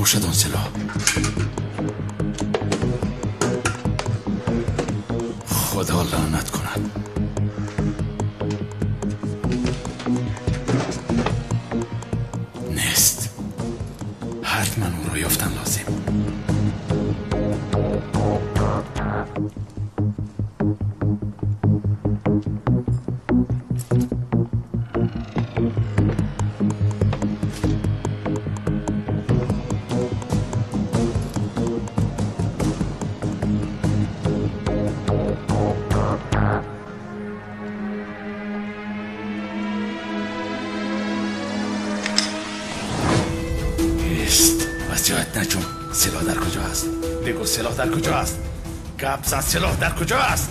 خاموش شد اون سلاح. خدا لعنت کند. نیست. حتما اون رو یافتن لازم. سلاح در کجا است؟ بگو سلاح در کجا است؟ گپ سلاح در کجا است؟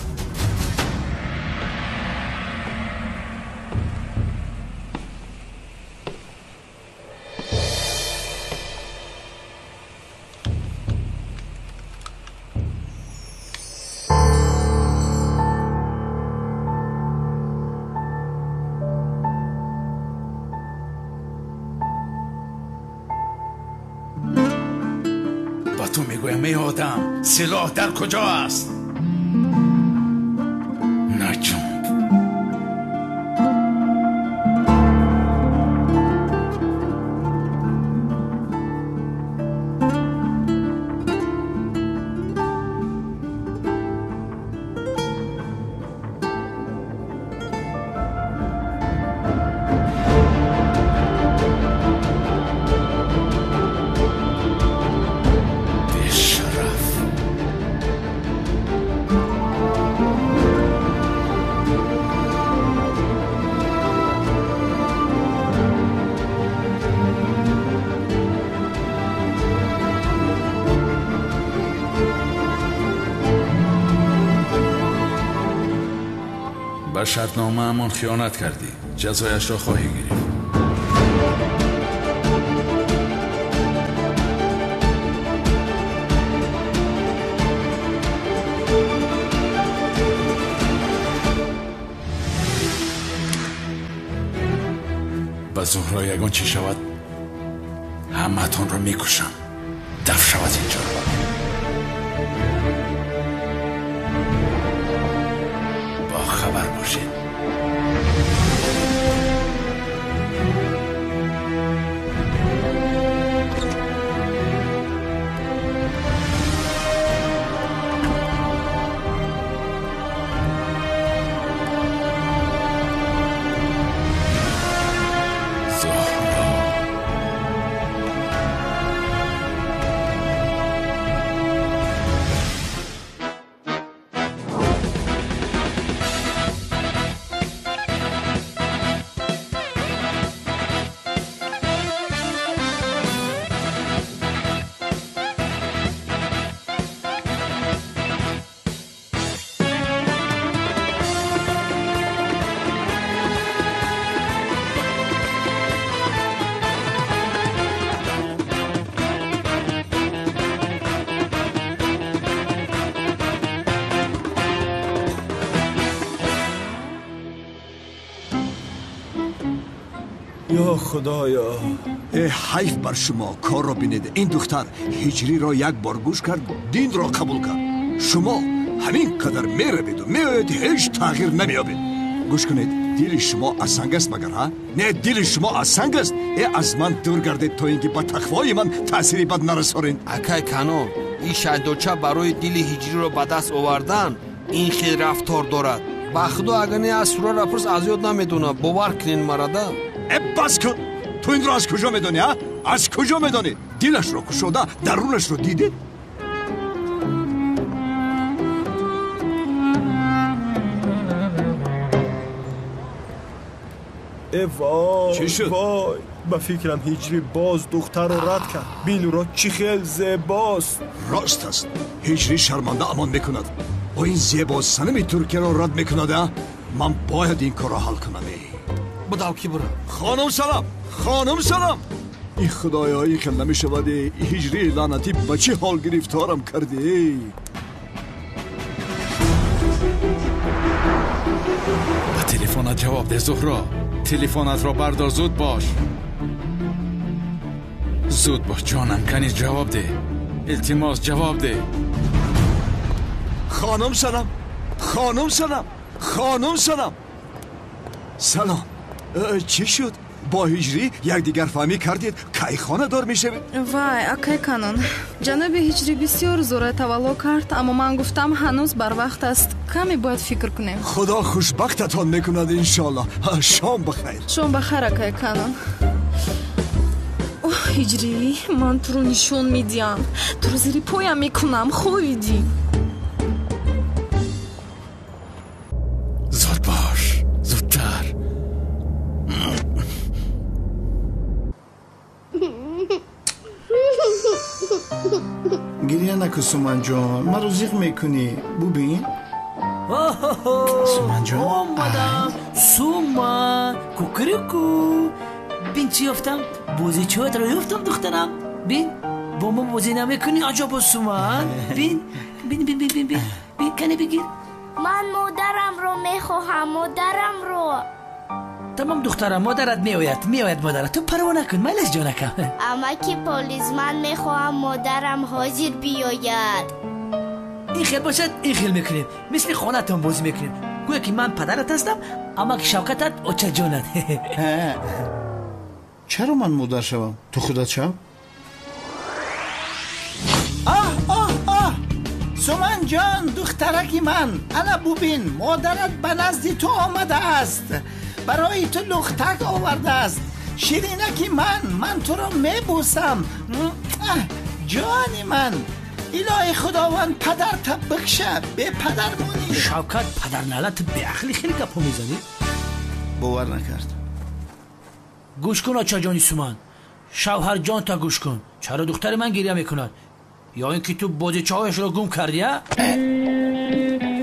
تو میگویم ای آدم سلاح در کجا است؟ نجوم به شرطنامه همان خیانت کردی. جزایش را خواهی گرفت. به زهرا یگان چی شود همه تان را میکشم. دفع شود اینجا. خبر باشید. یا خدایا، حیف بر شما. کار را بینید. این دختر هجری را یک بار گوش کرد، دین را قبول کرد. شما همین قدر میروید و میآیید، هیچ تغییر نمیابید. گوش کنید، دل شما از سنگ است مگر ها؟ نه، دل شما از سنگ است. از من دور گردید تا اینکه با تقوای من تأثیری بد نرسانید. اکای کانو، این شایدوچه برای دل هجری را به دست آوردن این خیلی رفتار دارد. با خدا اگر نه از سورا را پرس از یاد نمیدونه. باور کنین مردا. بس کن. تو این را از کجا میدونی ها؟ از کجا میدونی؟ دلش رو کشوده، درونش رو دیدی؟ وای چی شد؟ وای، با فکرم هجری باز دختر رو رد کرد. بینو را چی خیل زیباست. راست است. هجری شرمنده امان میکند. با این زیبا سنمی ترکیه را رد میکند. من باید این کار را حل کنم. بداو کی برو. خانم سلام. خانم سلام. ای خدایا، این خیل نمیشود. هجری لعنتی به چه حال گرفتارم کردی؟ به تلفنت جواب ده زهرا. تلفنت را بردار، زود باش. زود باش جانم، کنیز جواب ده. التماس جواب ده. خانم سلام. سلام. چی شد؟ با هجری یک دیگر فهمی کردید کی خانه دار میشه؟ وای اکای کانون جناب هجری بسیار زوره تولو کرد اما من گفتم هنوز بر وقت است کمی باید فکر کنیم. خدا خوشبختتان میکند انشالله. شام بخیر. شام بخیر اکای کانون. اوه هجری من تو رو نشون میدیم، تو رو زیر پایم میکنم. خویدی زود باش، زودتر. گریه نکن سومن جان، ما رو زیغ میکنی. ببین سومن جان اومدم. سومن کوکریکو بین چی یافتم؟ بوزی چوت رو یافتم دخترم. بین با ما بوزی نمیکنی عجب سومن. بین کنی بگیر. من مادرم رو میخواهم، مادرم رو. تمام دخترم مادرت میآید مادرت. تو پروا نکن مالش جانکم. اما که پلیس من میخواهم مادرم حاضر بیاید. این خیل باشد این خیل میکنیم، مثل خانتون بازی میکنیم. گویا که من پدرت هستم اما که شوکتت اوچه جانت. چرا من مادر شوم؟ تو خودت شو. سومن جان دخترکی من، انا ببین مادرت به نزد تو آمده است، برای تو لختک آورده است. شیرینکی من تو رو میبوسم. جانی من، الهی خداوند پدرت بخشه. به پدر مونی. شوکت پدر نالت به عقلی خیلی گپا میزنی. باور نکرد. گوش کن آچا جانی سومن، شوهر جان تا گوش کن. چرا دختر من گریه میکند؟ یا اینکه تو بازیچه هایش رو گم کردی؟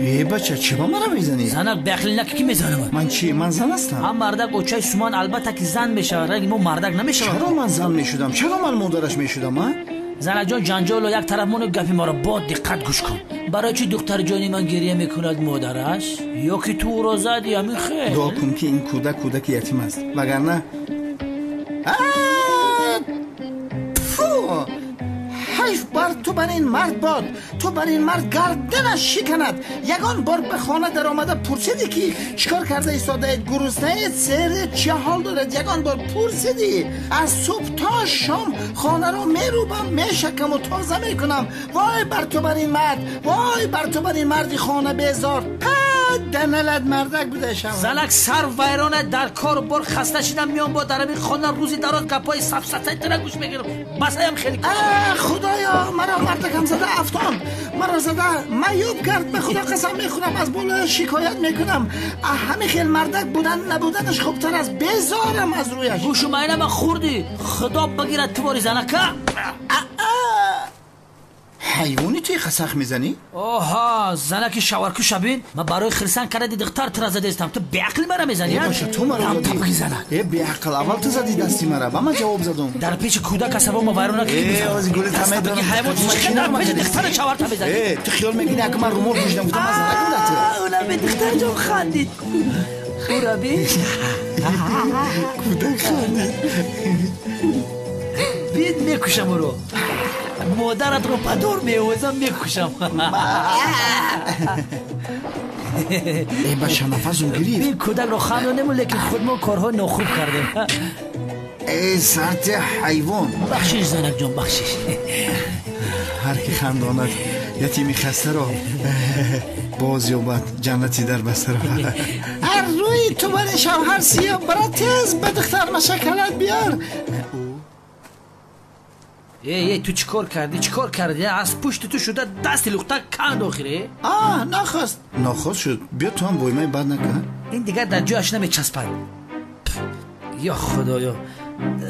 ای بچه چی با من رو میزنی؟ زنک به عقلی نکی که میزنم. من چی؟ من زن هستم. هم مردک اوچای سومن البته که زن میشه، رگی ما مردک نمیشه. چرا من زن میشدم؟ چرا من مادرش میشدم؟ زنک جان جنجال و یک طرف منو گپی ما رو با دقت گوش کن. برای چی دختر جانی من گریه میکند مادرش؟ یا که تو رو زدی همین خیر. دعا کن که این کودک یتیم است، وگرنه حیف بر تو بر این مرد باد. تو بر این مرد گردنش شکند. یگان بار به خانه در آمده پرسیدی که چیکار کرده ایستاده؟ گرسنه سر چه حال دارد؟ یگان بار پرسیدی؟ از صبح تا شام خانه رو میروبم، میشکم و تازه میکنم. وای بر تو بر این مرد، وای بر تو بر این مردی خانه بیزار. دنلت مردک بوده شما. زنک سر ویرانه در کار بار خسته شدم میام با درمی خانه روزی دراز گپای سفسطه تره گوش میگیرم. بسایم خیلی خدایا مرا مردکم زده افتان، مرا زده معیوب کرد. به خدا قسم میخورم از بالا شکایت میکنم. همه خیل مردک بودن نبودنش خوبتر از بزارم از رویش. گوشو مینه من خوردی خدا بگیرد تو باری زنکه. حیوانی توی خسخ میزنی؟ آها زنکی شاورکو شبین من برای خرسان کرده دختر ترازده استم. تو بیعقل مرا میزنی؟ باشه تو مرا زدی. بیعقل اول تو زدی دستی مرا و من جواب زدم. در پیش کودک عصبا ما ویرونه کنی. از گل تمه دارم. حیوان چی در پیش دختر شاورتا میزنی؟ تو خیال میگی نه که من رو مرد میشدم گفتم از نکنم. اونا به دختر جان خندید. خورا بی کودک خندید. بید میکشم رو مادرت رو پدار میوزم میکشم. ای بچه نفسم گریف. این کودک رو خاندانیم لیکن خود ما کارها ناخوب کردیم. ای سرت حیوان. بخشش زنک جان بخشش. هر کی خنداند یتیمی خسته رو باز یابد جنتی در بسته رو. هر روی تو بر شوهر سیاه برای تیز به دختر مشکلت بیار. ای تو چیکار کردی؟ از پشت تو شده دست لختک کند آخره. نخواست شد. بیا تو هم بایمای بد نکن. این دیگر در جایش نمیچسبد. یا خدایا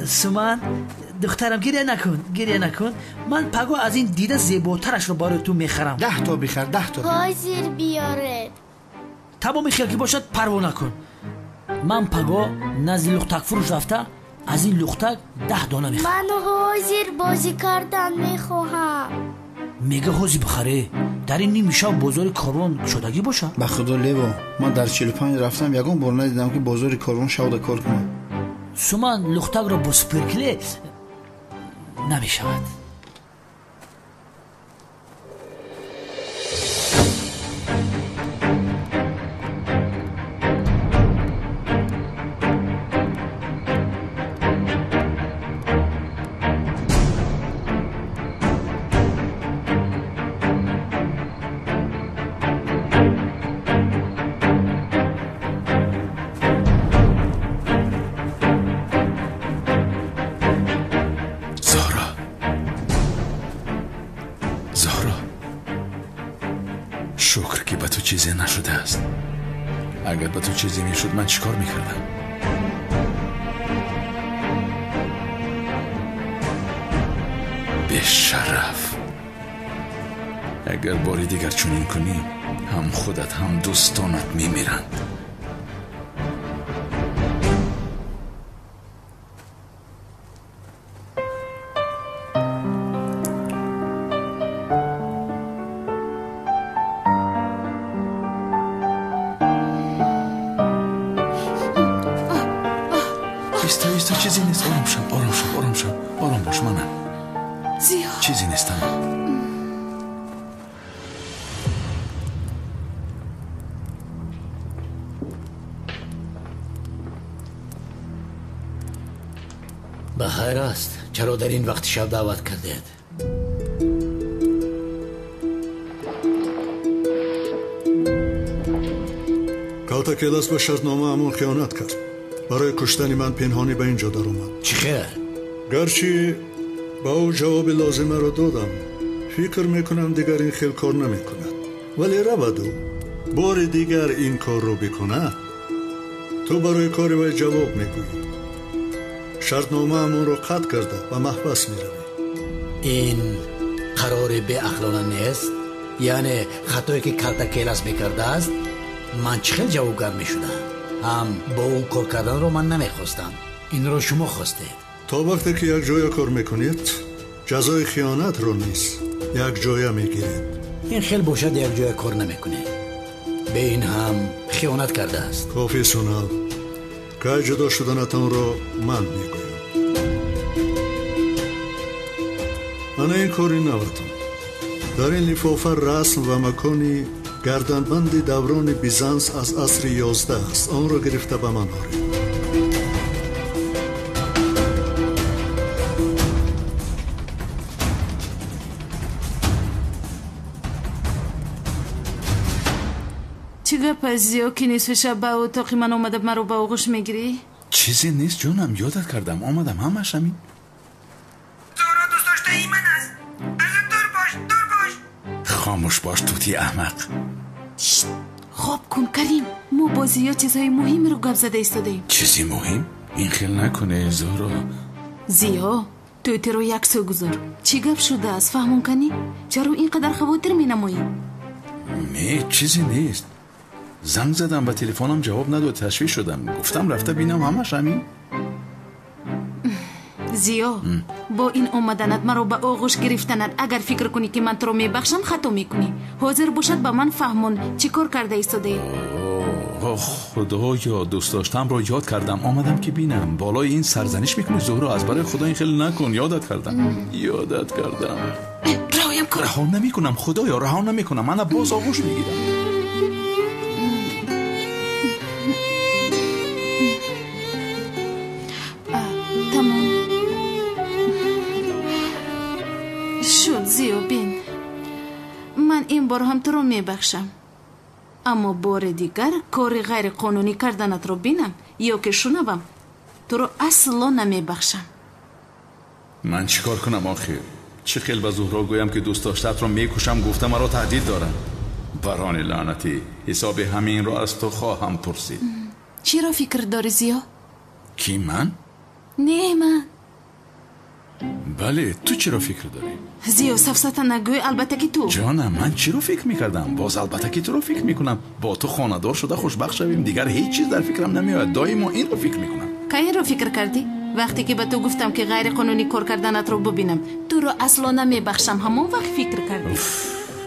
سومن دخترم گریه نکن. من پگو از این دیده زیباترش رو برای تو میخرم. 10 تا بخر 10 تا. حاضر بیارد. تمام خیال که باشد پروا نکن. من پگو نزد لختک فروش رفته از این لختک 10 دانه میخرم. من حاضر بازی کردن میخواهم. میگه حاضر بخره. در این نیم شب بازار کاروان شدگی باشه. به خدا لیوا من در 45 رفتم یگان بار ندیدم که بازار کاروان شوده کار کنم. سومن لختک را با سپرکله نمی شود. شکر که به تو چیزی نشده است. اگر به تو چیزی میشد من چیکار میکردم؟ به شرف. اگر باری دیگر چنین کنی هم خودت هم دوستانت میمیرند. ایستا چیزی نیست. آرام شو آرام باش. منم زیا چیزی نیستم. بخیر است. چرا در این وقت شب دعوت کردید؟ کالتاکیلاس به شرطنامه امون خیانت کرد. برای کشتن من پنهانی به اینجا در اومد. چی خیر؟ گرچه با او جواب لازمه رو دادم، فکر میکنم دیگر این خیل کار نمیکند. ولی رود او بار دیگر این کار رو بکنه، تو برای کار وی جواب میگویی. شرطنامه امون رو قطع کرده و محبس میروی. این قرار به اخلاقی نیست؟ یعنی خطایی که کالتاکیلاس میکرده است من چه خیل جوابگر میشدم. هم با اون کار کردن رو من نمیخواستم، این رو شما خواستید. تا وقتی که یک جای کار میکنید جزای خیانت رو نیست، یک جای میگیرید. این خیل باشد یک جای کار نمیکنه، به این هم خیانت کرده است. کافی سونال که جدا شدنتان رو من میگویم. من این کاری نواتم. در این لفافه رسم و مکانی گردنبند دوران بیزانس از عصر 11 است. آن را گرفته به من آرید. چی گپ از زیا که نصف شب به اتاقی من آمده من رو به آغوش میگیری؟ چیزی نیست جونم، یادت کردم آمدم همش همین. زهرا دوست داشته ای من است. از دور باش. خاموش باش توتی احمق. خواب کن کریم، ما با زیا چیزهای مهم رو گپ زده ایستادیم. چیزی مهم؟ این خیل نکنه زهرا. زیا توی رو یک سو گذار. چی گپ شده است فهمون کنی؟ چرا اینقدر خواطر می نمایی؟ چیزی نیست. زنگ زدم به تلفنم جواب نداد، تشویش شدم. گفتم رفته بینم همش همین. زیا با این اومدنت مرا به آغوش گرفتنت اگر فکر کنی که من تو رو میبخشم خطا میکنی. حاضر باشد به من فهمون چی کار کرده ایستاده. خدایا دوست داشتم رو یاد کردم، آمدم که بینم. بالای این سرزنش میکنی زهرا، از برای خدا این خیلی نکن. یادت کردم. رهایم کن. رها نمیکنم خدایا، رها نمیکنم. من باز آغوش میگیرم. زیو بین، من این بار هم تو رو میبخشم، اما بار دیگر کار غیر قانونی کردنت رو بینم یا که شنوم تو رو اصلا نمیبخشم. من چیکار کنم آخر؟ چه خیل به زهرا گویم که دوست داشتت رو میکشم؟ گفته مرا تهدید دارن. بران لعنتی، حساب همین رو از تو خواهم پرسید. چی را فکر داری زیا؟ کی من؟ نه من. بله تو چی را فکر داری؟ زیو سفسطه نگوی، البته که تو. جانم من چی رو فکر میکردم؟ باز البته که تو رو فکر میکنم. با تو خانه‌دار شده خوشبخت شویم، دیگر هیچ چیز در فکرم نمیاد. دائما این رو فکر میکنم. که این رو فکر کردی؟ وقتی که به تو گفتم که غیر قانونی کار کردنت رو ببینم تو رو اصلا نمیبخشم، همون وقت فکر کردی.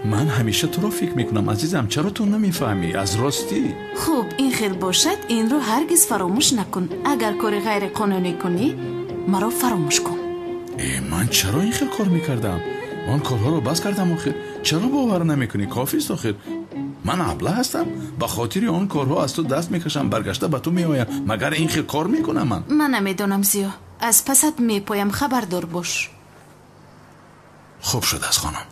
من همیشه تو رو فکر میکنم عزیزم، چرا تو نمیفهمی؟ از راستی. خوب این خیل باشد این رو هرگز فراموش نکن. اگر کار غیر قانونی کنی مرا فراموش کن. من چرا این خیل کار میکردم؟ من کارها رو بس کردم آخر. چرا باور نمیکنی؟ کافی است آخر. من ابله هستم، به خاطر اون کارها از تو دست میکشم، برگشته به تو میآیم. مگر این خیل کار میکنم من نمیدونم زیو. از پست میپایم، خبردار باش. خوب شد از خانم.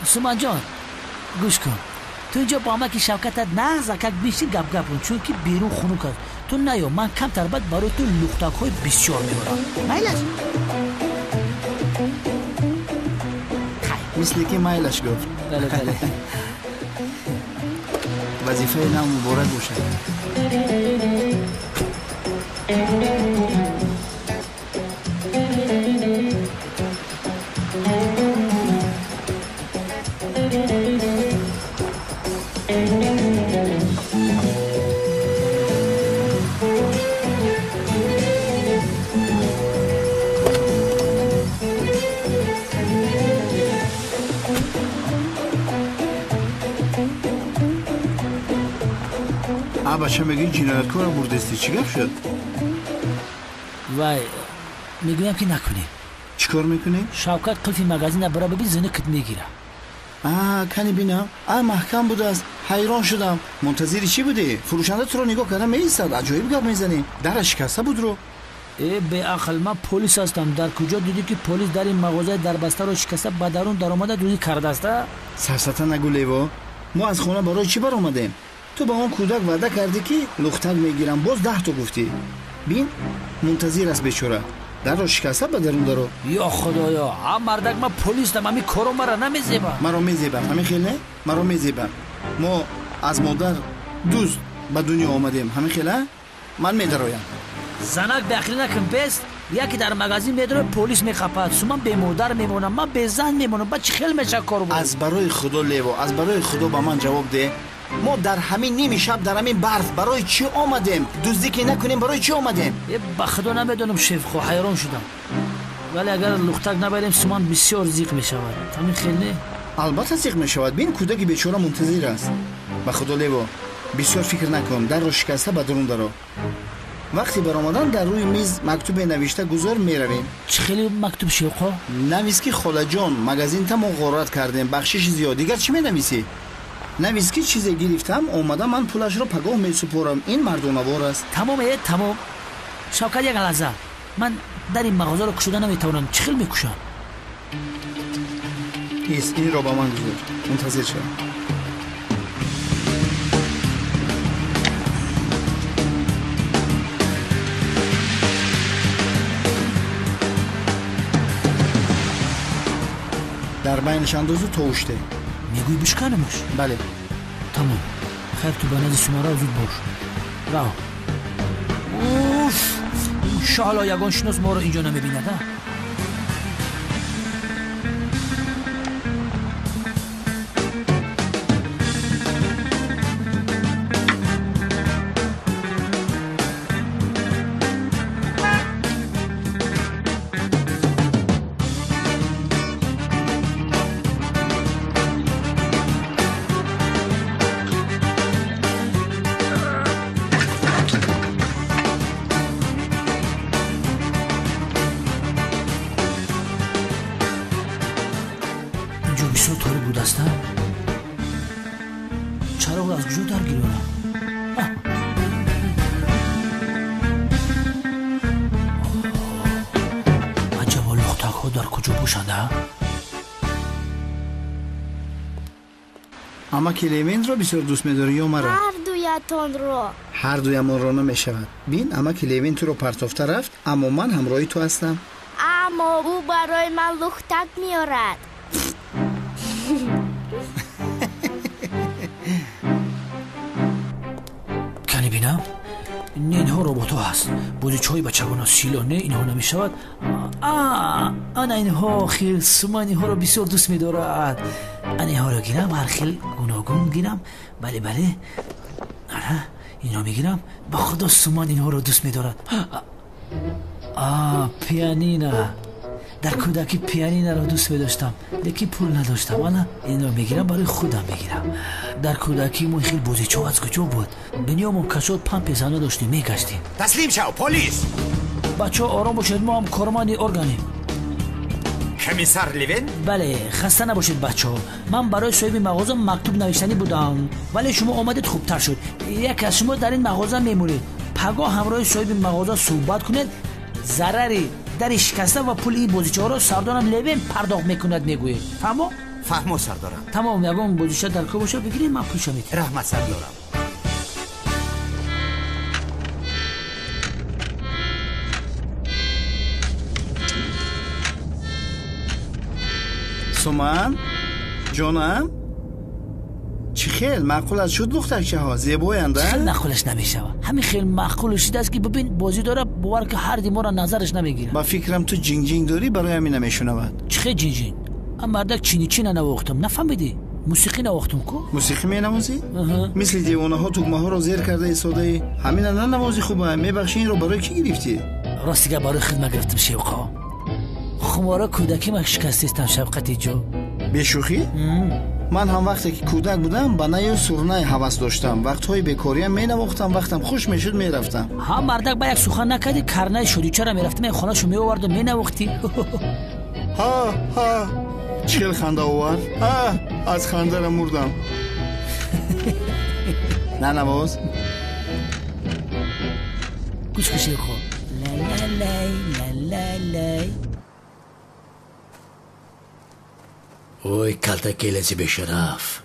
سومان جان گوش کن، تو اینجا با همه که شوکتت نه زکک بیشی گپ گپ کن، چون که بیرون خنک است. تو نیا، من کم تر بعد برای تو لختک های بسیار میبرم. مایلش مثل که مایلش گفت. بله بله. وظیفه نام مبارک باشه. بچه میگی جنایتکار بردستی چی گفت شد؟ وای میگویم که نکنی. چی کار میکنی؟ شوکت قلفی مغازین برا ببین زنه کت میگیره. کنی بینم محکم بود. از حیران شدم. منتظری چی بودی؟ فروشنده تو رو نگاه کردم میایستاد. عجایب گپ میزنی. در شکسته بود رو. به عقل من پلیس هستم. در کجا دیدی که پلیس در این مغازه در بسته رو شکسته به درون در اومده دونی کرده است؟ سرسته نگو لیوا. ما از خونه برای چی بر اومدیم؟ تو با اون کودک وعده کردی که لختک میگیرم، باز 10 تا گفتی. بین منتظر است بیچاره. در رو شکسته به درون درو. یا خدایا، مردک من پلیسم، همین کارو مرا نمیزیبم. مرا میزیبم. همین خیلی مرا میزیبم. ما از مادر دوست به دنیا آمدیم. همین خیلی من میدرایم. زنک بخیل نکن بس. یکی در مغازین میدره پلیس میخپد. سو من به مادر میمونم، من به زن میمونم. بچه خیلی میشه کارو بود. از برای خدا لیوا، از برای خدا به من جواب ده. ما در همین نیمی شب در همین برف برای چی آمدیم؟ دزدی که نکنیم برای چی آمدیم؟ به خدا نمیدونم شیف، خو حیران شدم. ولی اگر لختک نبریم سومان بسیار زیق میشود. همین خیلی البته زیق میشود. بین کودک بیچاره منتظر است. به خدا لیوا بسیار فکر نکن. در رو شکسته به درون درو. وقتی برآمدن در روی میز مکتوب نوشته گذار میرویم. چه خیلی مکتوب شیخا؟ نویس که خاله جان مغازین تا ما غارت کردیم، بخشش زیاد. دیگر چی مینویسی؟ نویس که چیزی گرفتم اومدم من پولش رو پگاه میسپارم. این مردانوار است. تمام. شوکت یک لحظه، من در این مغازه رو کشوده نمیتونم. چه خیلی میکشم؟ این رو با من گذار. منتظر شدم. در بینش اندازو توشته. میگوی بشکنمش؟ بله. تمام. خیر تو بنز سمارا زود باش. راه. اوف. شالا یگان شناس ما رو اینجا نمیبیند. چراغ از کجا در گیرونم؟ عجبا لختک ها در کجا باشند؟ اما کلیوین رو بسیار دوست می‌داری یا مرا؟ هر دویتان رو. هر دویمان رو نمی‌شود. بین اما کلیوین تو رو پرتافته رفت، اما من همراهی تو هستم. اما او برای من لختک میارد. کنی بینم؟ اینها ربات ها هست. بودی چای بچگان ها سیلانه اینها نمی شود. آنا اینها خیل سومان اینها رو بسیار دوست می دارد. اینها رو گیرم هر خیل گوناگون گیرم. بله آره اینها می گیرم. با خدا سومان اینها رو دوست می دارد. پیانینا در کودکی پیانین را دوست داشتم لیکن پول نداشتم. حالا این را میگیرم برای خودم میگیرم. در کودکی ما خیلی بازیچو از کجا بود. بنیامون کشود 5 پیزانه داشتیم میگشتیم. تسلیم شو پلیس. بچه آرام باشید، ما هم کارمند ارگانیم. کمیسر لیون؟ بله خسته نباشید بچه ها. من برای صاحب مغازه مکتوب نوشتنی بودم ولی شما آمدید خوبتر شد. یک از شما در این مغازه میمونید. پگاه همراه صاحب مغازه صحبت کنید. ضرری در شکسته و پول این بازیچه ها را سردارم لیون پرداخت میکند میگوید. فهمو سردارم. تمام. یگان بازیچه در کو باشه بگیرید من پولشو میدم. رحمت سردارم. سومن جانم چی خیل معقول شد دخترچه ها زیبایند؟ خیلی معقولش نمیشه. همین خیلی معقول شده است که ببین بازی داره باور که هر دی ما را نظرش نمیگیره. با فکرم تو جینگ جینگ داری برای همین نمیشنود. چه جینگ جینگ؟ من مردک چینی چی ننواختم نفهمیدی؟ موسیقی نواختم کو؟ موسیقی مینوازی؟ مثل دیوانه ها توگمه ها رو زیر کرده ایستاده. همین ننوازی خوبه. میبخشی این رو برای کی گرفتی؟ راستیگه برای خدمت گرفتم شوقا. خماره کودکی من شکستیستم شفقتی جو. بیشوخی؟ من هم وقتی که کودک بودم بنای و سرنای حوث داشتم. وقتهای بیکاریم می نواختم، وقتم خوش میشد میرفتم. ها مردک با یک سخن نکردی کرنای شدی چرا میرفتم این خانه شو می آورد و می نواختی. ها چیل خنده آورد. از خنده را مردم. نه نواز گوش کشی خود. لا لا لا لا. اوی کلتا کیلسی به شرف.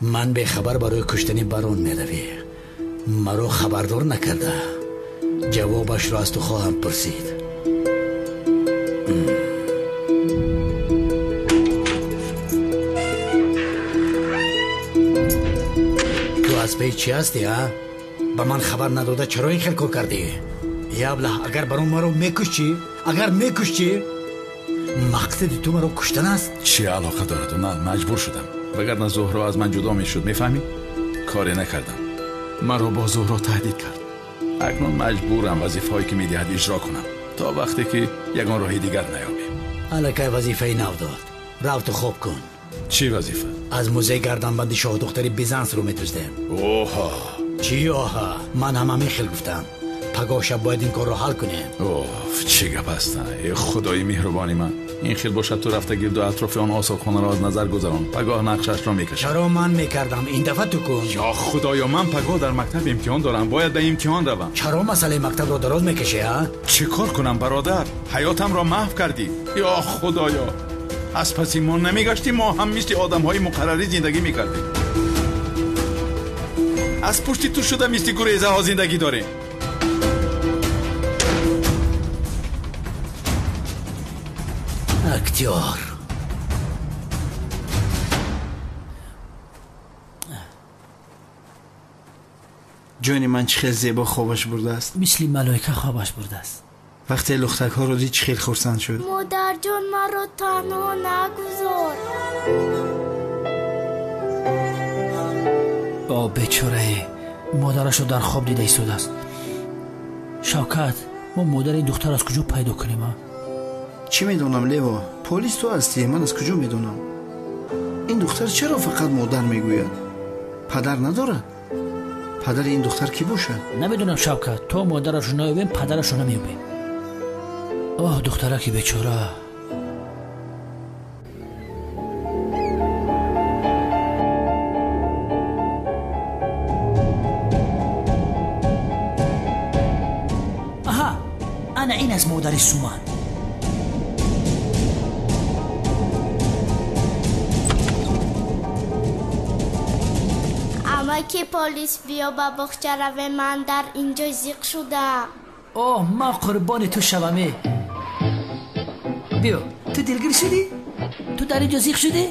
من به خبر برای کشتنی بارون میروی. مرا خبردار نکرده. جوابش را از تو خواهم پرسید. تو از پی چی هستی ها؟ با من خبر نداده چرا این خیل کار کردی؟ یا ابله اگر برون مرا میکشی مقصد تو مرا کشتن است؟ چی علاقه دارد؟ من مجبور شدم وگرنه زهرا از من جدا میشد. میفهمی؟ کاری نکردم. مرا با زهرا تهدید کرد. اکنون مجبورم وظیفه هایی که میدهد اجرا کنم تا وقتی که یگان راه دیگر نیابیم. حالا که وظیفه نو داد رفت خوب کن. چی وظیفه؟ از موزه گردنبند شاه دختری بیزانس رو میدوزدیم. اوها چی آها؟ من هم همین خیل گفتم پگاه شب باید این کار رو حل کنیم. اوف چی گپ هستن؟ ای خدای مهربانی من این خیل باشد تو رفته گرد و اطراف آن آسابخانه را از نظر گذران پگاه نقشش را میکشم. چرا من میکردم این دفعه تو کن. یا خدایا من پگاه در مکتب امتحان دارم باید به امتحان روم. چرا مسئله مکتب را دراز میکشی ها؟ چه کار کنم برادر؟ حیاتم را محو کردی. یا خدایا از پسی ما نمیگشتی ما هم مثل آدم های مقرری زندگی میکردیم. از پشتی تو شده مثل گریزه ها زندگی داریم. اکتیار جانی من چه خیلی زیبا خوابش برده است. مثل ملائکه خوابش برده است. وقتی لختک ها رو دید چه خیلی خرسند شد. مادر جان مرا تنها نگذار. بیچاره مادرش رو در خواب دیده ایستاده است. شوکت ما مادر این دختر از کجا پیدا کنیم ها؟ چی میدونم لیوا؟ پلیس تو هستی من از کجا میدونم؟ این دختر چرا فقط مادر میگوید؟ پدر ندارد؟ پدر این دختر کی باشد؟ نمیدونم شوکت تو مادرش رو نمیبین پدرش رو نمیبین. آه دختره که بیچاره. آها انا این از مادر سومن. اما که پلیس بیا با بخچه روه من در اینجا زیق شدم. اوه ما قربان تو شومه. بیا تو دلگیر شدی؟ تو در اینجا زیق شدی؟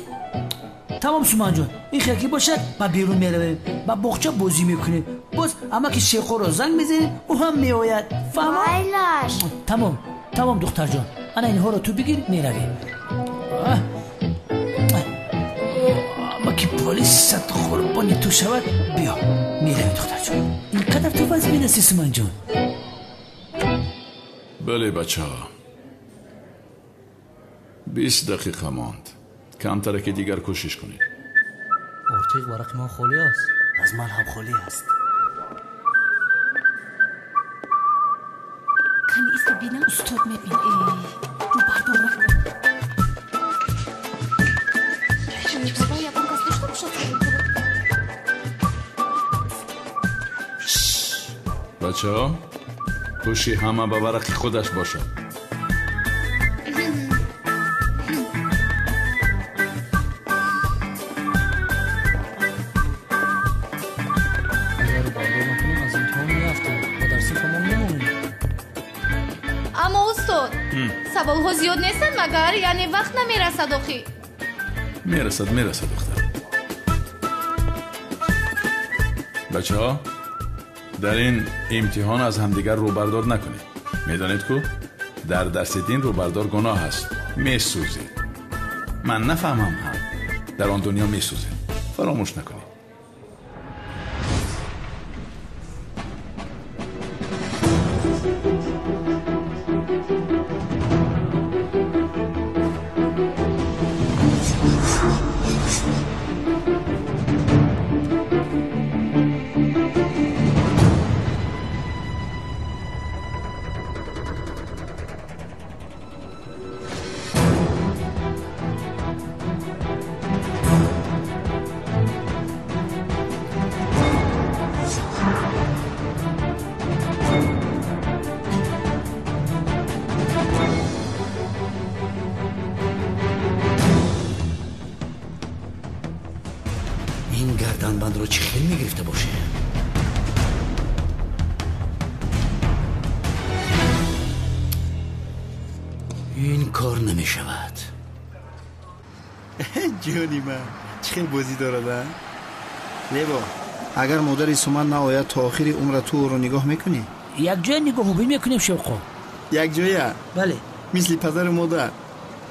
تمام سومن جان این خیلی باشد ما بیرون میرویم با بخچه بازی میکنیم باز اما که شیخو رو زنگ میزنیم او هم میآید ویلش. تمام دختر جان انا اینها رو تو بگیر میرویم. اما که پلیس صد قربانی تو شود بیا میرویم دختر جان. اینقدر تو باز میدستی سومن جان. بله بچه ها 20 دقیقه ماند. کمتره که دیگر کوشش کنید. ارتیق ورق ما خالی است. از من هم خالی است. کنی ایست بینم استاد میبین. رو بردار نکن. بابا یکم کس داشته باشد. بچه ها کوشی همه به ورق خودش باشه. اما استاد سوال ها زیاد نیستن مگر یعنی وقت نمیرسد آخی؟ میرسد دختر. بچه ها در این امتحان از همدیگر روبردار نکنید. میدانید که در درس دین روبردار گناه است. میسوزید. من نفهمم هم در آن دنیا میسوزید. فراموش نکنید. این گردنبند رو چه خیلی میگرفته باشه؟ این کار نمیشود. جونی من چه خیلی بازی دارد. لیبا اگر مادر سومن نآید تا آخری عمر تو رو نگاه میکنی؟ یک جای نگاه بین میکنیم شوقا. یک جایه؟ بله. مثل پدر مادر.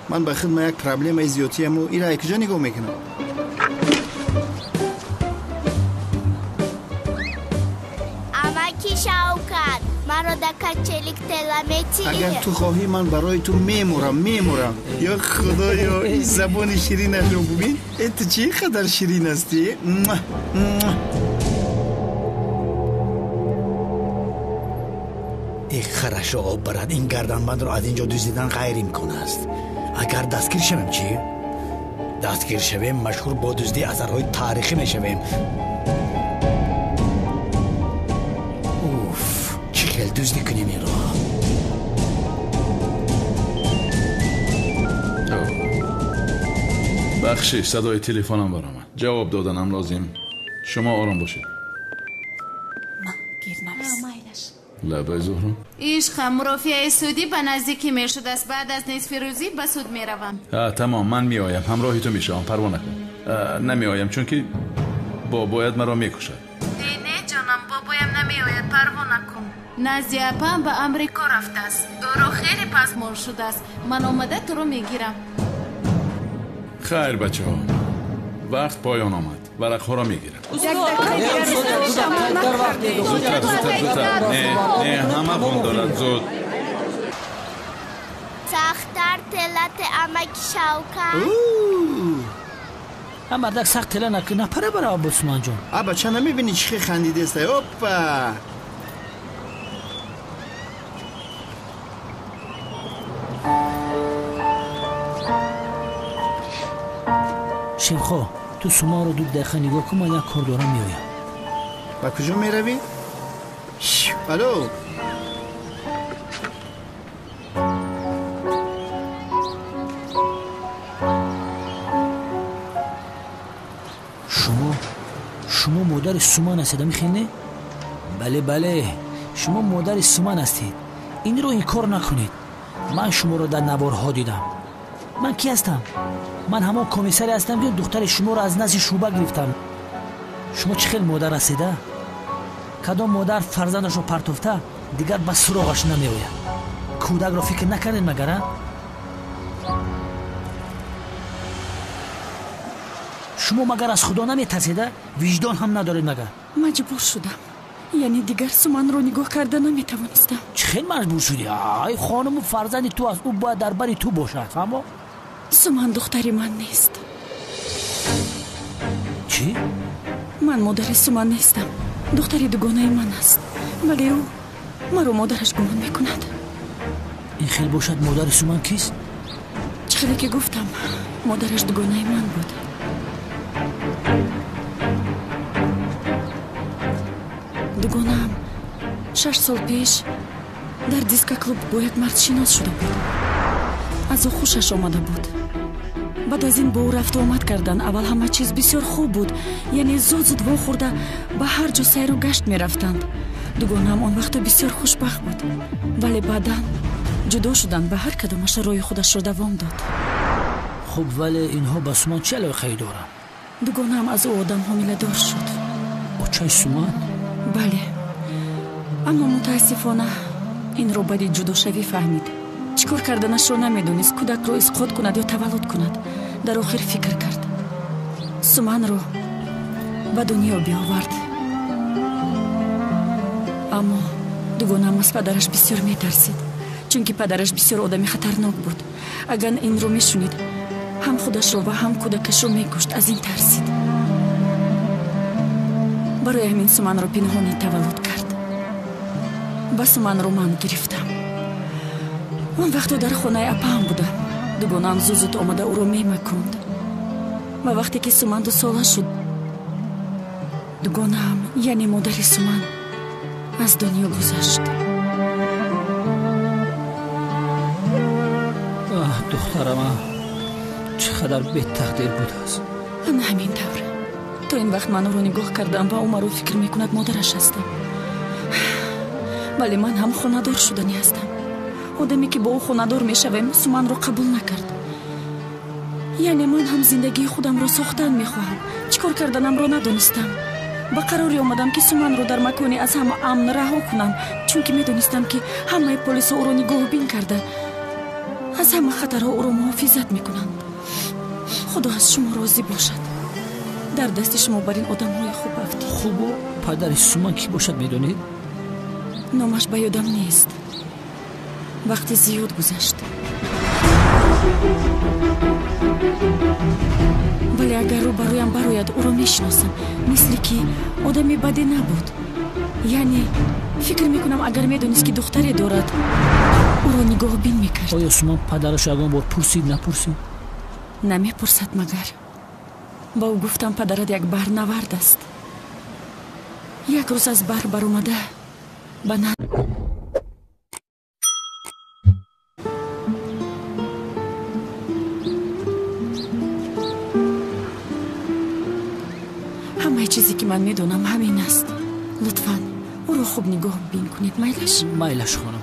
من به خود ما یک پرابلم زیادی امو ایرا یک جا نگاه میکنم. اماکی شوکت مرا دکت چلیک تلامتی. اگر تو خواهی من برای تو میمورم. یا خدایا این زبان شیرینش رو ببین. تو چه قدر شیرین هستی. این خرش رو آب برد. این گردنبند رو از اینجا دزدیدن غیر امکان است. اگر دستگیر شویم چی؟ دستگیر شویم مشهور با دزدی اثرهای تاریخی میشویم. اوف چه خیلی دزدی کنیم این رو. بخشش صدای تلفنم برام جواب دادنم لازم. شما آرام باشید. ما گیر نمیست. لبای زهرا عشقم مرافعه سودی به نزدیکی میشد است. بعد از نصف روزی به سود میروم. تمام من میآیم همراهی تو میشم. پروا نکن. نمیآیم چون که باید مرا میکشد. نه جانم بابایم نمیآید. پروا نکن. نزدی اپم به امریکا رفته است. او را خیلی پسمال شده است. من آمده تو رو میگیرم. خیر بچه ها وقت پایان آمد. ورقها را میگیرم. زودتر. نه همه بون دارد. زود سختر تلت اماکی شوکت. هم بردک سخت تله نکنه پره برای عباسمان جان. بچه نمیبینی چه خندیده است. اوپا شیخو تو سوما رو دود دقیقه نگاه کن. من یک کار دارم میایم. با کجا میروی؟ الو شما مادر سومان هستید میخینه؟ بله شما مادر سومان هستید. این رو این کار نکنید. من شما رو در نوارها دیدم. من کی هستم؟ من همون کمیسری هستم که دختر شما رو از نزد شوبه گرفتم. شما چه خیلی مادر هستید؟ کدام مادر فرزندش رو پرتوفته دیگر به سراغش نمیآید. کودک رو فکر نکردین مگر؟ شما مگر از خدا نمیترسیده؟ وجدان هم ندارید مگر؟ مجبور شدم. یعنی دیگر سومن رو نگاه کرده نمیتوانستم. چه خیلی مجبور شدی؟ ای خانم فرزند تو از او باید در بری تو باشد. فهمو؟ سومن دختری من نیست. چی؟ من مادر سومن نیستم. دختری دوگانه من است. ولی او مرا مادرش گمان میکند. این خیلی باشد مادر سومن کیست؟ چقدر که گفتم مادرش دوگانه من بود. دوگانم 6 سال پیش در دیسکا کلوب با یک مرد شناس شده بود. از او خوشش آمده بود. بعد از این با او رفت و آمد کردن. اول همه چیز بسیار خوب بود. یعنی زود واخورده به هر جا سیر و گشت می رفتند. دوگانم آن وقت بسیار خوشبخت بود. ولی بعدا جدا شدند. به هر کدامش رای خودش را دوام داد. خب ولی اینها با سومن چه علاقه‌ای دارن؟ دوگانم از او آدم حامله دار شد. بچه سومن؟ بله. اما متاسفانه این رو بعد جدا شوی فهمید. چیکار کردنش رو نمیدونست. کودک رو اسقاط کند یا تولد کند. در آخر فکر کرد سومن رو به دنیا بیاورد. اما دوگانم از پدرش بسیار میترسید، چون که پدرش بسیار آدم خطرناک بود. اگر این رو میشنید هم خودش رو و هم کودکش رو میکشت. از این ترسید. برای همین سومن رو پنهانی تولد کرد. با سومن رو من گرفتم. اون وقت در خانه اپام بودم. دوگانم زود آمده او رو میمکند. و وقتی که سومن 2 ساله شد، دوگانم یعنی مادر سومن از دنیا گذشت. دخترم چقدر بد تقدیر بود است. همین طوره. تا این وقت من او رو نگاه کردم و او مرا فکر میکند مادرش هستم. ولی من هم خانه‌دار شدنی هستم. آدمی که با او خانه‌دار میشویم سومن رو قبول نکرد. یعنی من هم زندگی خودم رو ساختن میخواهم. چیکار کردنم رو ندونستم. با قراری آمدم که سومن رو در مکانی از همه امن رها کنم، چون که میدونستم که همه پلیس او رو نگاه بین کرده. از همه خطرها او رو محافظت میکنند. خدا از شما راضی باشد. در دست شما بر این آدم های خوب افتید. خوب و پدر سومن کی باشد میدونید؟ نامش به یادم نیست. وقتی زیاد گذشت. ولی اگر رو برایم براید او رو میشناسم. مثل که آدمی بدی نبود. یعنی فکر میکنم اگر میدونست که دختری دارد او رو نگاه بین میکرد. آیا سومن پدرش اگرم بار پرسید نپرسید؟ نمیپرسد مگر. با او گفتم پدرت یک برنورد است. یک روز از بر اومده به همه چیزی که من میدونم همین است. لطفاً او رو خوب نگاه بین کنید. مایلش خانم.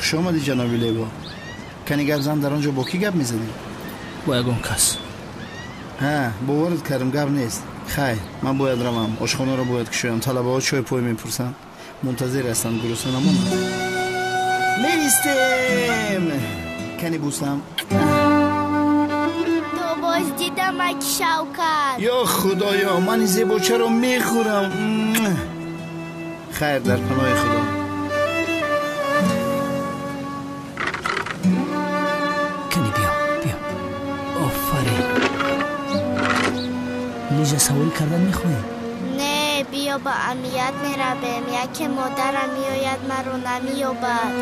شما دی جنابی لیبا کنی گپ زن در آنجا با کی گپ میزدی؟ با یگون کس. ها باورت کردم گپ نیست. خیر من باید روم. آشخانه رو باید کشویم. طلبه ها چای پای میپرسن. منتظر هستن. گرسنه نمونم. میستیم. کنی بوسم. تو باز دیدم اکی شوکت. یا خدایا من این زیباچه رو میخورم. خیر در پناه خدا. لیجه سوال کردن میخوایی؟ نه بیا با امیت میرویم. یک مادرم میآید من رو نمیابد.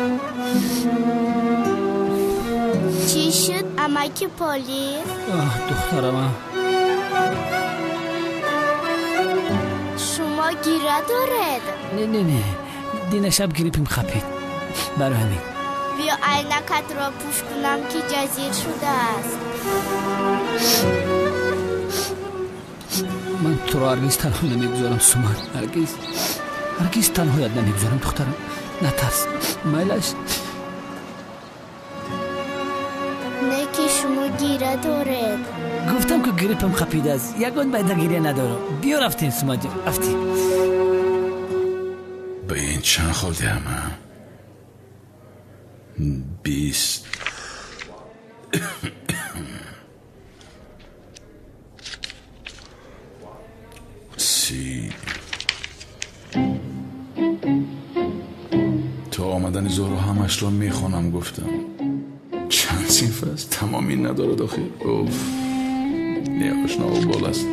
چی شد امکی پلیس؟ دخترم شما گیره دارد؟ نه دین شب گریپیم خپید. برای همین بیا عینکت را پوش کنم که جزیر شده است. من تو را هرگز تنها نمیگذارم سومن. هرگز تنهایت نمیگذارم دخترم. نترس. میلش نه که شما گیره دارد. گفتم که گریپم خپیده است. یگان باید گیره ندارم. بیا رفتیم سومن جان. رفتیم. به این چند خورده همه 20 30 تا آمدن زهرا همش رو میخونم. گفتم چند صنف است؟ تمامی ندارد آخر. اوف نه آشنا و بالاست.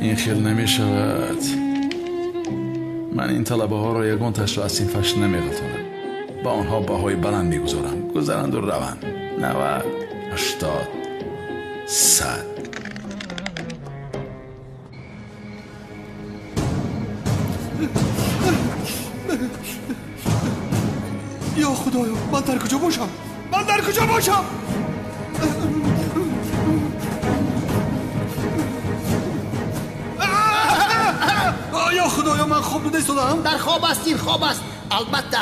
این خیل نمیشود. من این طلبه ها را یگان تش را از صنفش نمیغلطانم. با آنها بهای بلند میگذارم. گذرند و روند. 90 80 100. یا خدایا من در کجا باشم؟ من در کجا باشم؟ یا خدایا من خواب دیده ایستادم؟ در خواب است. این خواب است. البته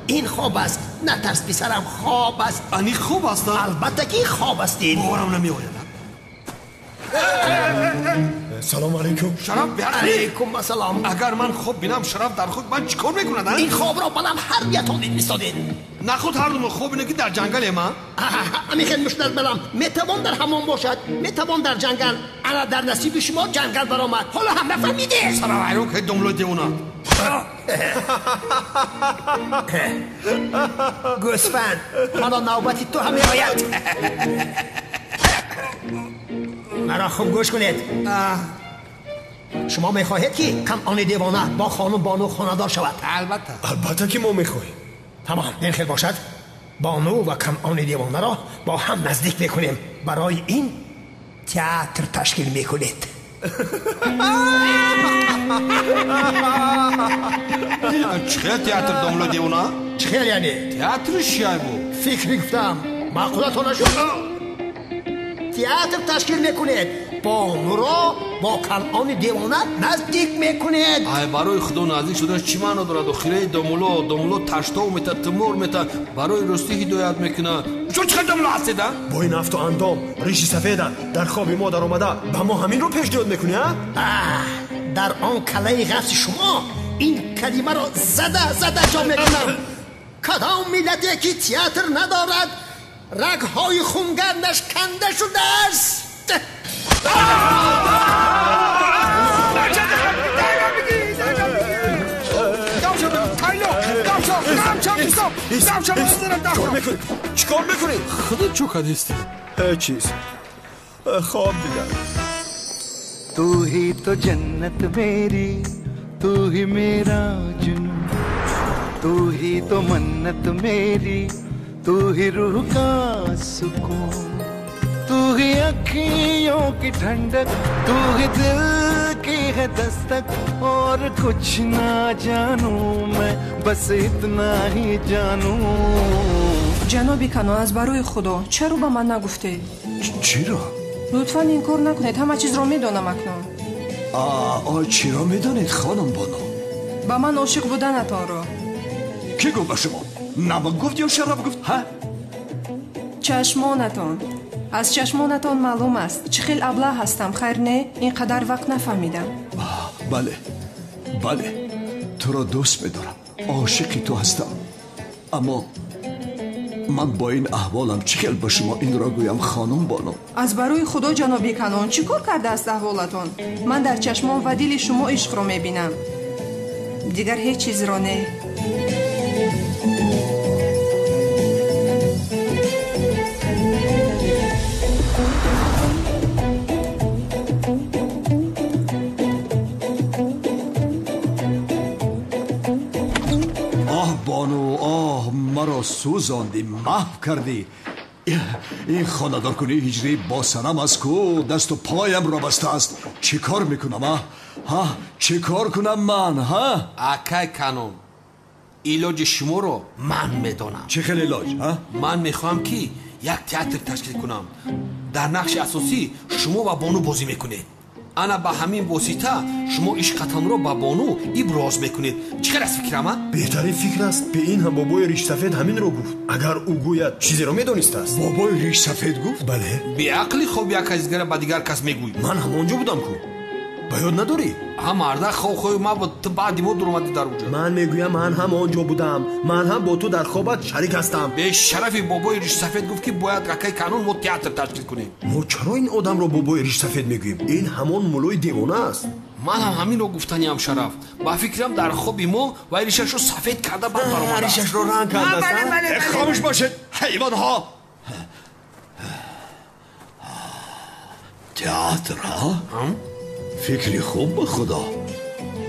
این خواب است. نترس پسرم، خواب است. انی خواب است؟ البته که خواب است. این باورم نمی آید. سلام علیکم. شرف بیار. علیکم السلام. اگر من خوب بینم شرف در خود من چیکار میکنند؟ این خواب را بلم هر بیتون ایستادین. نه خود هر دو خوب اینه که در جنگل ما. امیخن مشتر بلم میتوان در همون باشد، میتوان در جنگل. انا در نصیب شما جنگل برآمد. حالا هم نفهمیده. سلام علیکم که دملو دیونا. گوسفند حالا نوبتی تو هم میآید. مرا خوب گوش کنید. شما میخواهید که کنعان دیوانه با خانم بانو خانه‌دار شود؟ البته که ما میخواهیم. تمام این خیلی باشد. بانو و کنعان دیوانه را با هم نزدیک میکنیم. برای این تئاتر تشکیل میکنید. چه تئاتر دملو دیوانه؟ چه یعنی؟ تئاتر شیای بود. فکر میگفتم معقولتون نشد. تئاتر تشکیل میکنید. بانو را با کنعان دیوانه نزدیک میکنید. ای برای خدا نزدیک شدن چی معنا دارد؟ خیره دملو تشتاو میتا تمور میتا برای راستی هدایت میکنه. شو چه دملو هستید؟ با این افت و اندام ریشی سفیدن در خواب ما در آمده با ما همین رو پیشنهاد میکنی ها؟ در آن کله غفص شما این کلمه را زده جا میکنم. کدام ملتی که تئاتر ندارد رگهای خونگرمش کنده شده است. چیکار میکنی؟ خودت چو کدیستی؟ هیچ چیز. خواب دیدم. तू ही तो जन्नत मेरी, तू ही मेरा जुनू, तू ही तो मन्नत मेरी, तू ही रूह का सुकून, तू ही अखियों की ठंडक, तू ही दिल की है दस्तक. और कुछ ना जानू मैं, बस इतना ही जानू. جنابی کنو از برای خدا چرا با من نگفته؟ چرا؟ لطفاً این کار نکنید. همه چیز را میدانم اکنون. چی را میدانید خانم بانو؟ با من عاشق بودنتان را. کی گفت به شما؟ نمک گفت یا شراب گفت؟ ها؟ چشمانتان. از چشمانتان معلوم است چه خیلی ابله هستم. خیر نه اینقدر وقت نفهمیدم. بله تو را دوست میدارم، عاشقی تو هستم، اما من با این احوالم چه خیلی به شما این را گویم خانم بانو؟ از برای خدا جنابی کنون چی کار کرده است احوالتان؟ من در چشمان و دل شما عشق را میبینم، دیگر هیچ چیز را نه. مرا سوزاندی، محو کردی. این خانه‌دار کنی هجری با سنم است کو دست و پایم را بسته است. چی کار میکنم ها؟ چی کار کنم من ها؟ اکای کانون ایلاج شما رو من میدونم. چه خیلی علاج ها؟ من میخوام که یک تئاتر تشکیل کنم. در نقش اساسی شما و بانو بازی میکنید. انا با همین واسطه شما عشقتان رو با بانو ابراز میکنید. چقدر از فکرم؟ بهترین فکر است. به این هم بابای ریش سفید همین رو گفت. اگر او گوید چیزی رو میدونسته است. بابای ریش سفید گفت؟ بله. به عقلی خوب یک کس دیگر با دیگر کس میگوی. من همونجا بودم کو. ба ёд надорӣ? марда хохои ма ту баъди мо дуромадӣ дар уҷо. ман мегӯям ман ҳам онҷо будам. ман ҳам бо ту дар хобат шарик ҳастам. бешарафи бобои ришсафед гуфт ки бояд ракаи канун мо театр ташкил кунем. мо чаро ин одамро бобои ришсафед мегӯем? ин ҳамон муллои девона аст. ман ҳам ҳаминро гуфтаниам шараф. ба фикрам дар хоби мо вай ришашро сафед карда бад баромадааст. ришашро ранг кардааст. хомӯш бошед ҳайвонҳо. театр фикри хуб ба худо.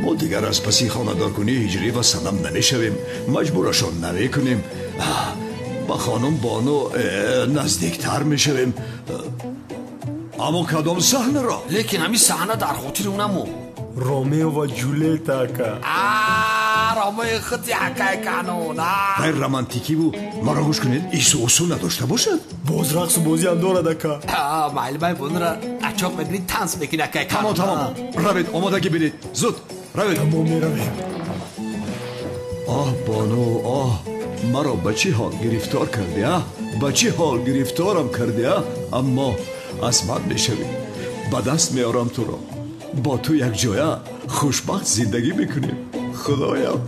мо дигар аз паси хонадоркунӣ ҳиҷрӣ ва санам намешавем. маҷбурашон намекунем. ба хонум Бону наздиктар мешавем. аммо кадом саҳнаро? лекин ҳамин саҳна дар хотири унаму ромео ва ҷулета ака. ромеои худи акаи канун. ғайр романтикиву маро гӯш кунед исӯусу надошта бошад. боз рақсу бозиам дорад ака. майли бай бунро ачоқ мекунид танс мекунед акаи канун. тамом равед омодагӣ бидед зуд равед. тамом меравем. оҳ Бону оҳ маро ба чӣ ҳол гирифтор кардӣ? ба чӣ ҳол гирифторам кардӣ? аммо аз ман мешавӣ. ба даст меорам туро. бо ту якҷоя хушбахт зиндагӣ мекунем. худоям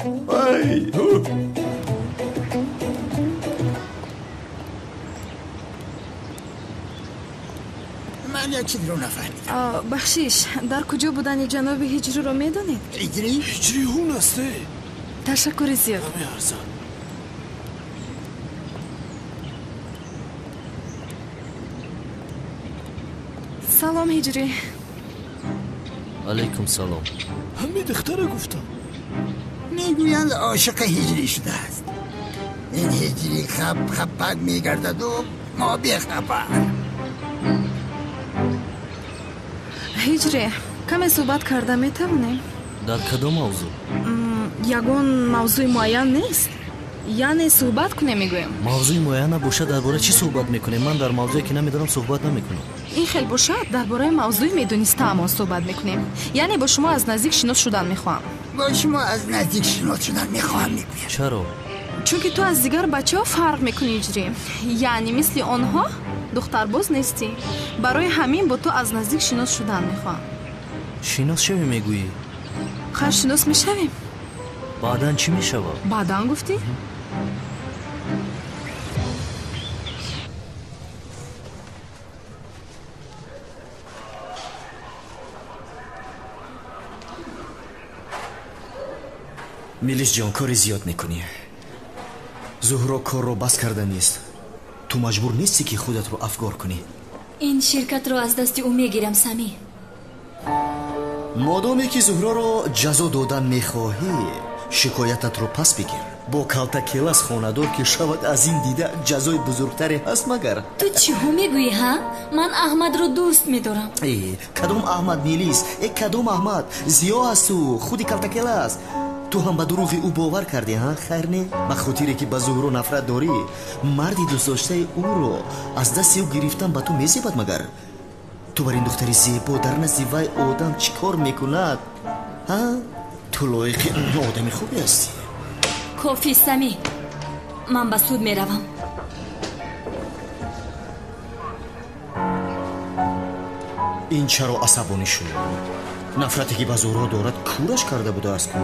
ман як чизро нафаҳмидам. бахшиш дар куҷо будани ҷаноби ҳиҷриро медонед? ҳиҷрӣ ҳун асте? ташаккури зиёд. салом ҳиҷрӣ. алайкум салом. ҳамин духтара гуфтам. мегӯянд ошиқи ҳиҷрӣ шудааст. ин ҳиҷрӣ хаппак мегардаду мо бехабар. ҳиҷрӣ каме суҳбат карда метавонем? дар кадом мавзӯъ? ягон мавзӯи муайян нест? яъне суҳбат кунем мегӯям. мавзӯи муайян набошад дар бораи чӣ суҳбат мекунем? ман дар мавзӯе ки намедонам суҳбат намекунам. ин хел бошад дар бораи мавзӯи медонистаамон суҳбат мекунем. яъне бо шумо аз наздик шинос шудан мехоҳам. бо шумо аз наздик шинос шудан мехоҳам мегӯям. чаро? чунки ту аз дигар бачаҳо фарқ мекунӣ ҳиҷрӣ. яъне мисли онҳо духтарбоз нестӣ. барои ҳамин бо ту аз наздик шинос шудан мехоҳам. шинос шавӣ мегӯӣ? хар шинос мешавем. баъдан чӣ мешавад? баъдан гуфтӣ? милис ҷон кори зиёд мекунӣ. зуҳро корро бас карда нест. ту маҷбур нестӣ ки худатро афгор кунӣ. ин ширкатро аз дасти ӯ мегирам самӣ. модоме ки зуҳроро ҷазо додан мехоҳӣ шикоятатро пас бигир. бо калтакелас хонадор ки шавад аз ин дида ҷазои бузургтаре ҳаст магар. ту чиҳо мегӯӣ ҳа? ман аҳмадро дӯст медорам. кадом аҳмад милис? кадом аҳмад? зиё асту худи калтакелас. ту ҳам ба дурӯғи ӯ бовар кардӣ ҳа? хайр не? ба хотире ки ба зуҳро нафрат дорӣ марди дӯстдоштаи ӯро аз дасти ӯ гирифтан ба ту мезебад магар? ту бар ин духтари зебо дар назди вай одам чӣ кор мекунад? ту лоиқи одами хубе ҳастӣ. кофи самӣ, ман ба суд меравам. ин чаро асабонӣ шуд? нафрате ки ба зуҳро дорад кураш карда будааст ку?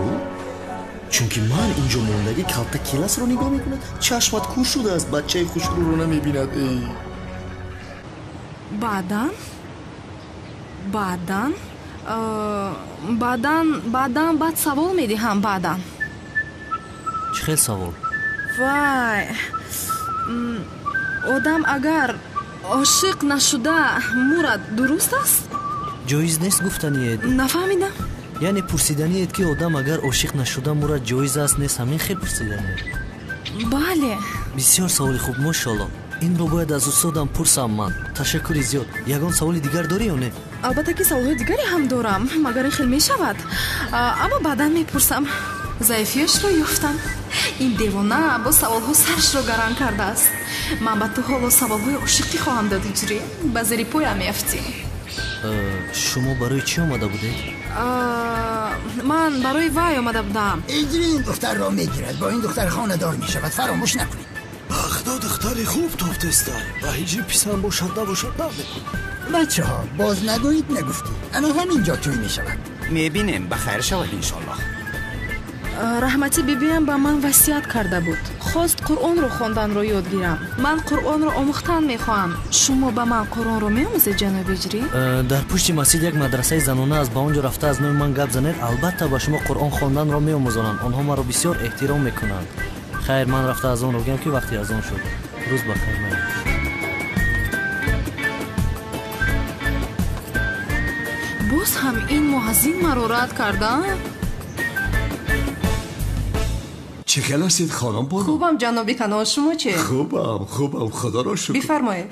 чунки ман инҷо мондаги калта келасро нигоҳ мекунад. чашмат кур шудааст, бачаи хушрӯро намебинад. баъдан баъд савол медиҳам. баъдан чӣ хел савол? вай одам агар ошиқ нашуда мурад дуруст аст? ҷоиз нест гуфтаниед? нафаҳмидам. яъне пурсиданиед ки одам агар ошиқ нашуда мурад ҷоиз аст нест? ҳамин хел пурсиданиед? бале. бисёр саволи хуб. мошалло. инро бояд аз устодам пурсам. ман ташаккури зиёд. ягон саволи дигар дорӣ ё не? албатта ки саволҳои дигаре ҳам дорам, магар ин хел мешавад. аммо баъдан мепурсам. заифиашро ёфтам. ин девона бо саволҳо сарашро гаран кардааст. ман ба ту ҳоло саволҳои ошиқӣ хоҳам дод ҳиҷрӣ. ба зери поям меафтӣ. шумо барои чӣ омада будед? ман барои вай омада будам. ҳиҷрӣ ин духтарро мегирад, бо ин духтар хонадор мешавад. фаромӯш накунед. бахт خدا دختری خوب توفتسته و هیچی پیسم باشد نباشد نمیدونم. بچه ها باز نگویید نگفتی. اما همینجا توی می شود. میبینیم بخیر شود انشالله. раҳмати бибиам ба ман васият карда буд. хост қуръонро хонданро ёд гирам. ман қуръонро омӯхтан мехоҳам. шумо ба ман қуръонро меомӯзед ҷаноби ҳиҷрӣ? дар пушти масҷид як мадрасаи занона аст. ба он ҷо рафта аз нӯи ман гап занед. албатта ба шумо қуръон хонданро меомӯзонанд. онҳо маро бисёр эҳтиром мекунанд. хайр, ман рафта аз онро гӯям ки вақти аз он шуд. рӯз бахайр. боз ҳам ин муҳаззин маро рад карда? چه کلاسید خانم بانو؟ خوبم جنابی کنان. شما چه؟ خوبم خدا را شکر. بفرمایید.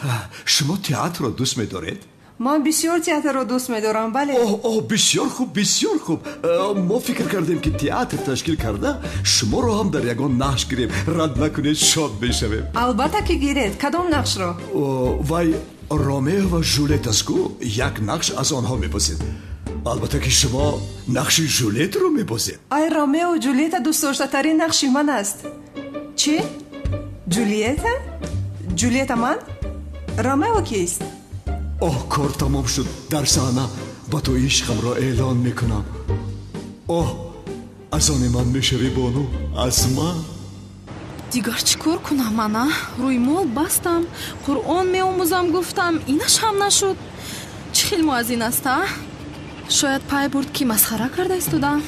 شما تئاتر را دوست می‌دارید؟ من بسیار تئاتر را دوست می‌دارم. بله. بسیار خوب. ما فکر کردیم که تئاتر تشکیل کرده شما را هم در یگان نقش گیریم. رد نکنید شاد بشویم. البته که گیرید. کدام نقش را؟ وای رومیو و جولیت است کو یک نقش از آنها می‌بازید. البته که شما نقش جولیت رو می‌بازید. ای رومیو و جولیت دوست داشته‌ترین نقش من است. چی؟ جولیت؟ جولیت من؟ رومیو کیست؟ کار تمام شد. در صحنه با تو عشقم را اعلان میکنم. از آن من میشوی بانو؟ از من؟ дигар чӣ кор кунам мана? рӯймол бастам, қуръон меомӯзам гуфтам, инаш ҳам нашуд. чӣ хел муаззин аст а? шояд пай бурд ки масхара карда истодам.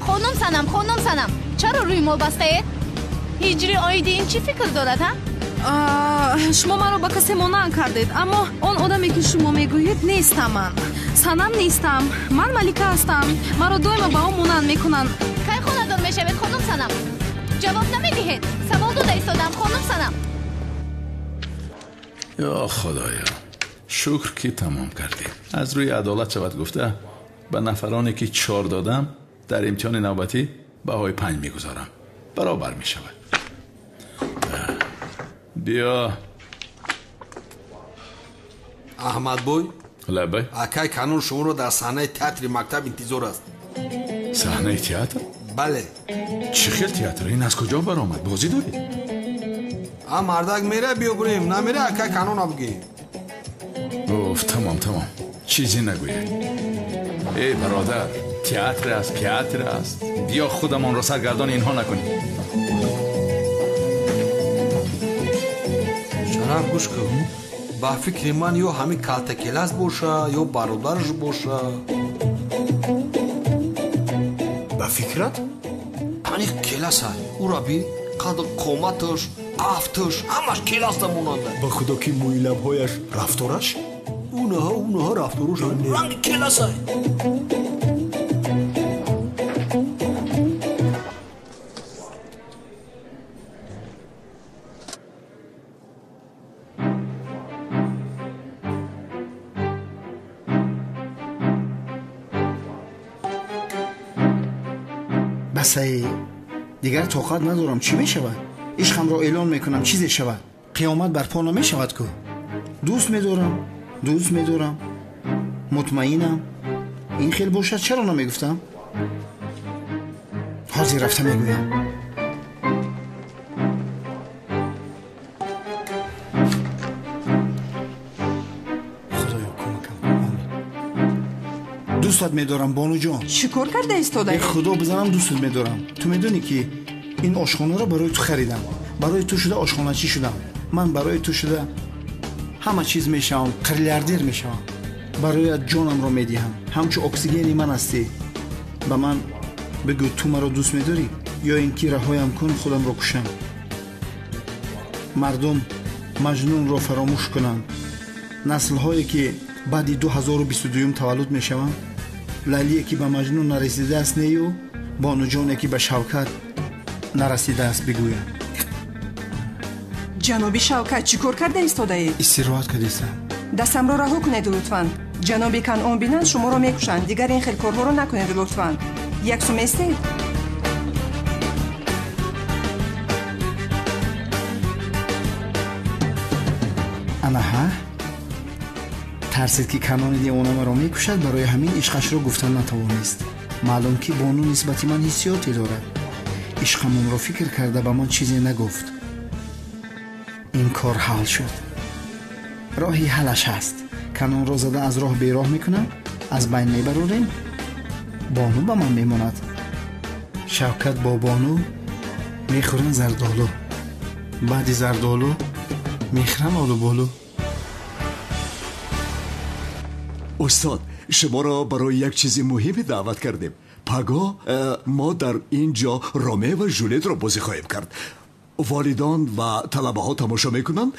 خانم سنم چرا рӯймол бастаед? ҳиҷрӣ оиди ин чӣ фикр дорад ҳа? шумо маро ба касе монанд кардед, аммо он одаме ки шумо мегӯед нестам. ман санам нестам. ман малика ҳастам. маро доимо ба он монанд мекунанд. кай хонадор мешавед хонум санам? ҷавоб намедиҳед. савол дода истодам хонум санам. ё худоё, шукр ки тамом кардем. аз рӯи адолат шавад гуфта ба нафароне ки 4 додам дар имтиҳони навбатӣ баҳои 5 мегузорам. баробар мешавад. биё аҳмадбой. лабай. акай канун шуморо дар саҳнаи театри мактаб интизор аст. саҳнаи театр? бале. чӣ хел театр? ин аз куҷо баромад? бозӣ доред? мардак мере биёгӯем, намере акай кануна бигӣ. тамом чизе нагӯед. эй бародар, театр аст. биё худамонро саргардони инҳо накунем. шараф гӯш кун. ба фикри ман ё ҳамин калтакелас боша ё бародараш боша. ба фикрат? ҳамин келасай. ура би қадр қоматаш, афташ ҳамаш келасда монанда. ба худо ки мӯйлабҳояш, рафтораш? унаҳо рафтораш ранги келасай. басай дигар тоқат надорам. чӣ мешавад? ишқамро эълон мекунам, чизе шавад. қиёмат барпо намешавад ку. дӯст медорам. мутмаинам. ин хел бошад чаро намегуфтам? ҳозир рафта мегӯям. дӯстат медорам бонуҷон. чӣ кор карда истодаи? худо бизанам дӯстат медорам. ту медонӣ ки ин ошхонаро барои ту харидам. барои ту шуда ошхоначӣ шудам. ман барои ту шуда ҳама чиз мешавам. қиллиардер мешавам. барояд ҷонамро медиҳам. ҳамчу оксигени ман ҳастӣ. ба ман бигӯ ту маро дӯст медорӣ ё ин ки раҳоям кун худамро кушам. мардум маҷнунро фаромӯш кунанд. наслҳое ки баъди 2022 таваллуд мешаванд. лайлие ки ба маҷнун нарасидааст нею бонуҷоне ки ба шавкат нарасидааст бигӯям. ҷаноби шавкат чӣ кор карда истодаед? истироҳат кардистам. дастамро раҳо кунед лутфан. ҷаноби канъон бинанд шуморо мекушанд. дигар ин хел корҳоро накунед лутфан. як сум эстед? анаҳа тарсед ки канони девона маро мекушад. барои ҳамин ишқашро гуфтан натавонист. маълум ки бону нисбати ман ҳиссиёте дорад. ишқамонро фикр карда ба ман чизе нагуфт. این کار حل شد. راهی حلش هست. کنون رو زده از راه بیراه میکنم، از بین میبروریم. بانو با من میماند. شوکت با بانو میخورن زردالو. بعد زردالو میخورن آلو بالو. استاد شما را برای یک چیز مهمی دعوت کردیم. پگاه ما در اینجا رومئو و ژولیت را بازی خواهیم کرد. والدان و طلبه ها تماشا میکنند،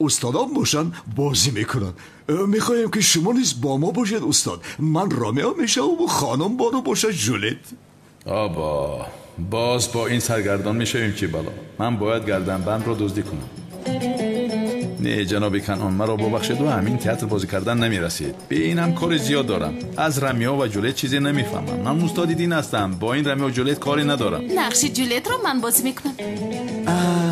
استادان باشن بازی میکنن. میخوایم که شما نیز با ما باشید استاد. من رومئو میشم و خانم بانو باشد ژولیت. آبا باز با این سرگردان میشویم چی بلا؟ من باید گردنبند رو دزدی کنم. نه جناب کنون مرا ببخشید و همین تئاتر بازی کردن نمیرسید. به اینم کار زیاد دارم. از رومئو و ژولیت چیزی نمیفهمم. من استاد دین هستم. با این رومئو و ژولیت کاری ندارم. نقش ژولیت رو من بازی میکنم.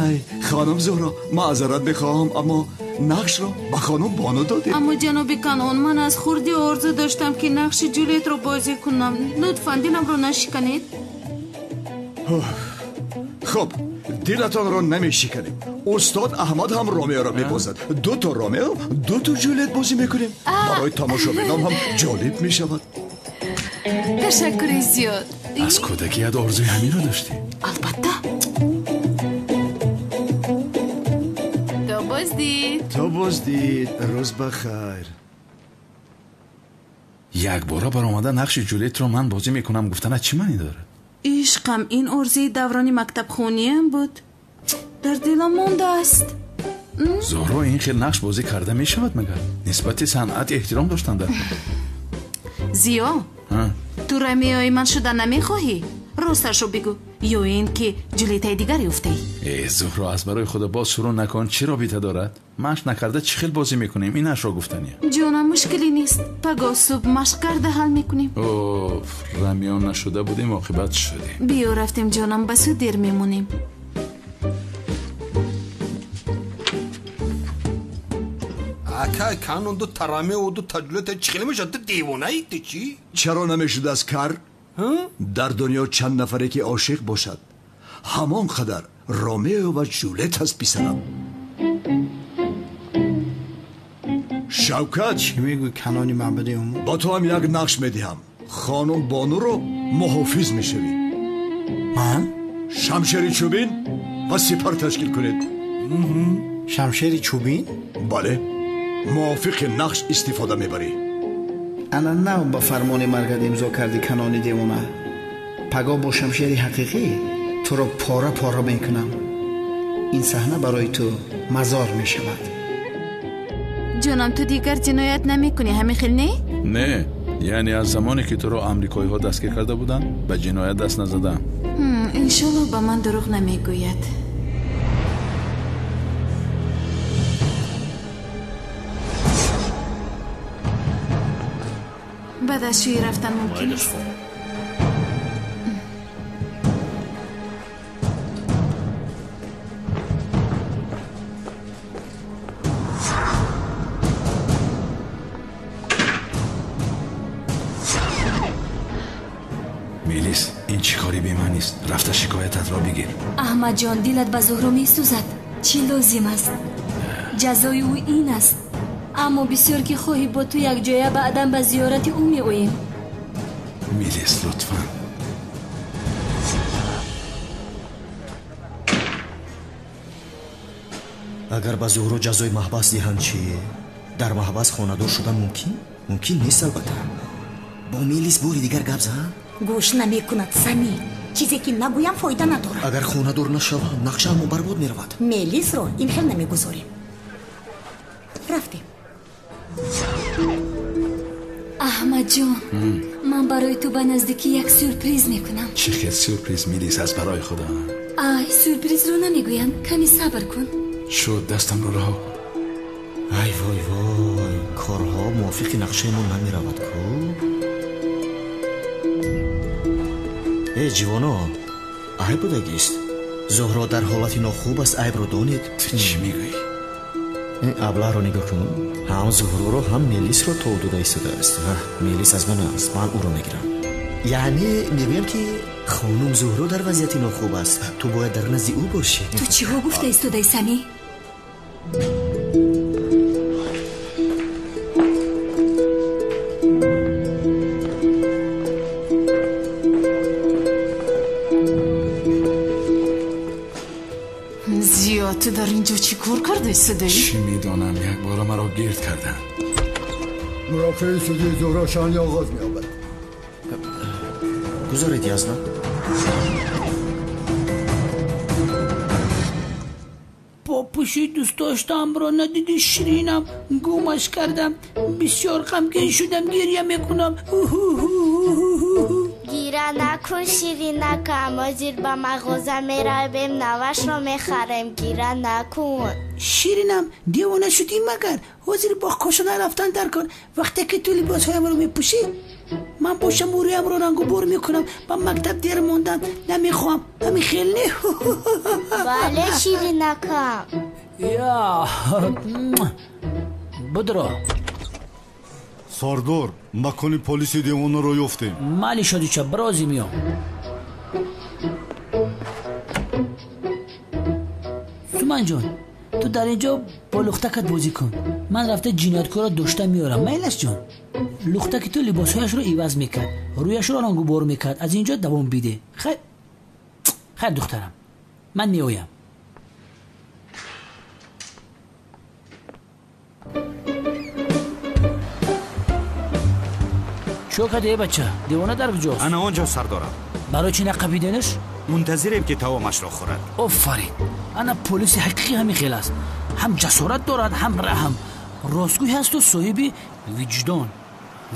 ای خانم زهرا معذرت میخواهم اما نقش رو به خانم بانو دادیم. اما جناب کنون من از خوردی آرزو داشتم که نقش ژولیت رو بازی کنم. لطفاً دینم رو نشکنید. خب دیلتان رو نمیشکنیم. استاد احمد هم رومئو را میبازد. 2 تا رومئو 2 تا ژولیت بازی میکنیم. برای تماشابینان هم جالب میشود. تشکر زیاد. از کودکیت آرزوی همین رو داشتی؟ البته. تو بازدید. روز بخیر. یک بارا بر آمده نقش ژولیت رو من بازی میکنم گفتن چی معنی داره؟ عشقم این ارزی دورانی مکتب خونیم بود. در دلم مونده است. زهرا این خیلی نقش بازی کرده میشود مگر؟ نسبت صنعت احترام داشتن در زیا تو رومئوی من شدن نمیخواهی؟ راستشو بگو. یا این که ژولیت دیگری افتی؟ ای زهرا از برای خدا باز شروع نکن. چی رابطه دارد؟ مشق نکرده چی خیلی بازی میکنیم؟ اینش را گفتنیه. جانم مشکلی نیست. پگاه صبح مشق کرده حل میکنیم. اوف رومئو نشده بودیم عاقبت شدیم. بیا رفتیم جانم بسو دیر میمونیم. اکا کانون 2 تا رومئو و 2 تا ژولیت چخیلی میشد؟ دیوانه ایت چی؟ چرا نمیشد از کار؟ در دنیا چند نفره که عاشق باشد همان قدر رومئو و ژولیت هست پسرم. شوکت چی میگوی کنانی معبدی امو؟ با تو هم یک نقش میدهم. خانم بانو رو محافظ میشوی. من؟ شمشیر چوبین و سپر تشکیل کنید. شمشیر چوبین؟ بله موافق نقش استفاده میبری. انا نه با فرمان مرگت امضا کردی کنانی دیوانه. پگاه با شمشیر حقیقی تو رو پاره پاره میکنم. این صحنه برای تو مزار میشود. جانم تو دیگر جنایت نمی کنی همین خیلی نه؟ نه یعنی از زمانی که تو رو امریکایی ها دستگیر کرده بودن به جنایت دست نزدم. انشالله با من دروغ نمیگوید. بعد از شوی رفتن ممکن است. میلیس این چی کاری بی من نیست. رفته شکایتت را بگیر. احمد جان دیلت به زهرا می سوزد. چی لازم است؟ جزای او این است. اما بسیار که خواهی با تو یک جایه بعداً به زیارت او می اویم. میلیس لطفاً. اگر به زهرا جزای محبس دهند چی؟ در محبس خانه‌دار شدن ممکن نیست. البته با میلیس باری دیگر گپ زن. گوش نمی کند سمی. چیزی که نگویم فایده ندارد. اگر خانه‌دار نشوم نقشه همو برباد می رود. میلیس رو این خیل نمی گذاریم. رفتیم. احمد جان من برای تو به نزدیکی یک سورپریز میکنم. چه خیلی سورپریز میلیس از برای خدا؟ آی سورپریز رو نمیگویم. کمی صبر کن. شد دستم رو رها. ای وای وای کارها موافق نقشه من نمی رود کو. ای جوانا عیب بودگیست. زهرا در حالتی ناخوب است. عیب رو دانید. چی میگویی؟ این ابله رو نگاه کن. هم زهرا رو هم میلیس رو تو دوده ایستاده است. میلیس از من است. من او رو میگیرم. یعنی میگویم که خانم زهرا در وضعیتی ناخوب است. تو باید در نزد او باشی. تو چی ها گفته ایستاده سمی؟ صدایی؟ چی میدانم یک بار مرا گرد کردن. مرافع سودی زهراشانی آغاز می‌یابد. گذارید یزدان. پاپوشی دوست داشتم را ندیدی شیرینم گمش کردم بسیار غمگین شدم گریه میکنم گیره نکن شیرینک اما زیر به مغازه میرویم نوش را میخریم گیره نکن شیرینم دیوانه شدی مگر حاضر با کاشانه رفتن در کن وقتی که تو لباس هایم رو میپوشی من باشم موریام رو رنگ و بور میکنم با مکتب دیر موندن نمیخوام همین خیلی بله شیرینکم یا بدرو ساردار مکانی پلیسی دیوانه رو یافتیم. مالی شدی چه برازی میام سومن جان تو در اینجا با لختکت بازی کن من رفته جنایتکار را داشته میارم میلش جان لختک تو لباسهایش رو ایواز میکرد رویش رو رنگ و بار میکرد از اینجا دوام بیده خیر دخترم من میایم چو کده بچه دیوانه در کجاست؟ انا آنجا سردارم. برای چی نقبیدنش؟ منتظریم که توامش را خورد. آفرین انا پلیس حقیقی همین خیل است هم جسارت دارد هم رحم راستگوی هست و صاحب وجدان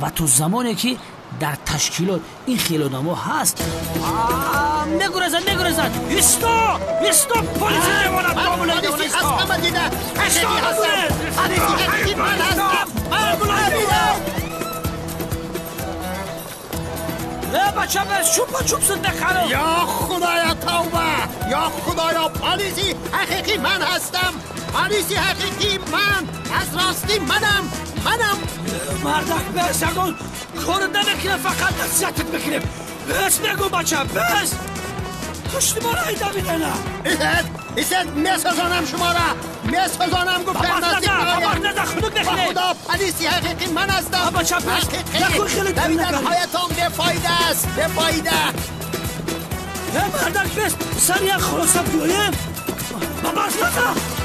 و تو زمانی که در تشکیلات این خیل آدم ها هست نگرزن ایستا پلیس دیوانه دامونه دیوانه بچه بس چوب سنده خرم یا خدایا توبه یا خدایا پلیسی حقیقی من هستم پلیسی حقیقی من از راستی منم مردک بس اگون کار نمیکنه فقط نصیحتت میکنیم بس نگو بچه بس کشتی ما را ایده میدنه ایسد میسازانم شما را میسازانم گفتم نزدیک نده خودک نکنه خدا پلیسی حقیقی من هستم بچه بس نکن خیلی دویدن هایتان بفایده است بفایده مردک بس سر یک خلاصه بیایم بس نده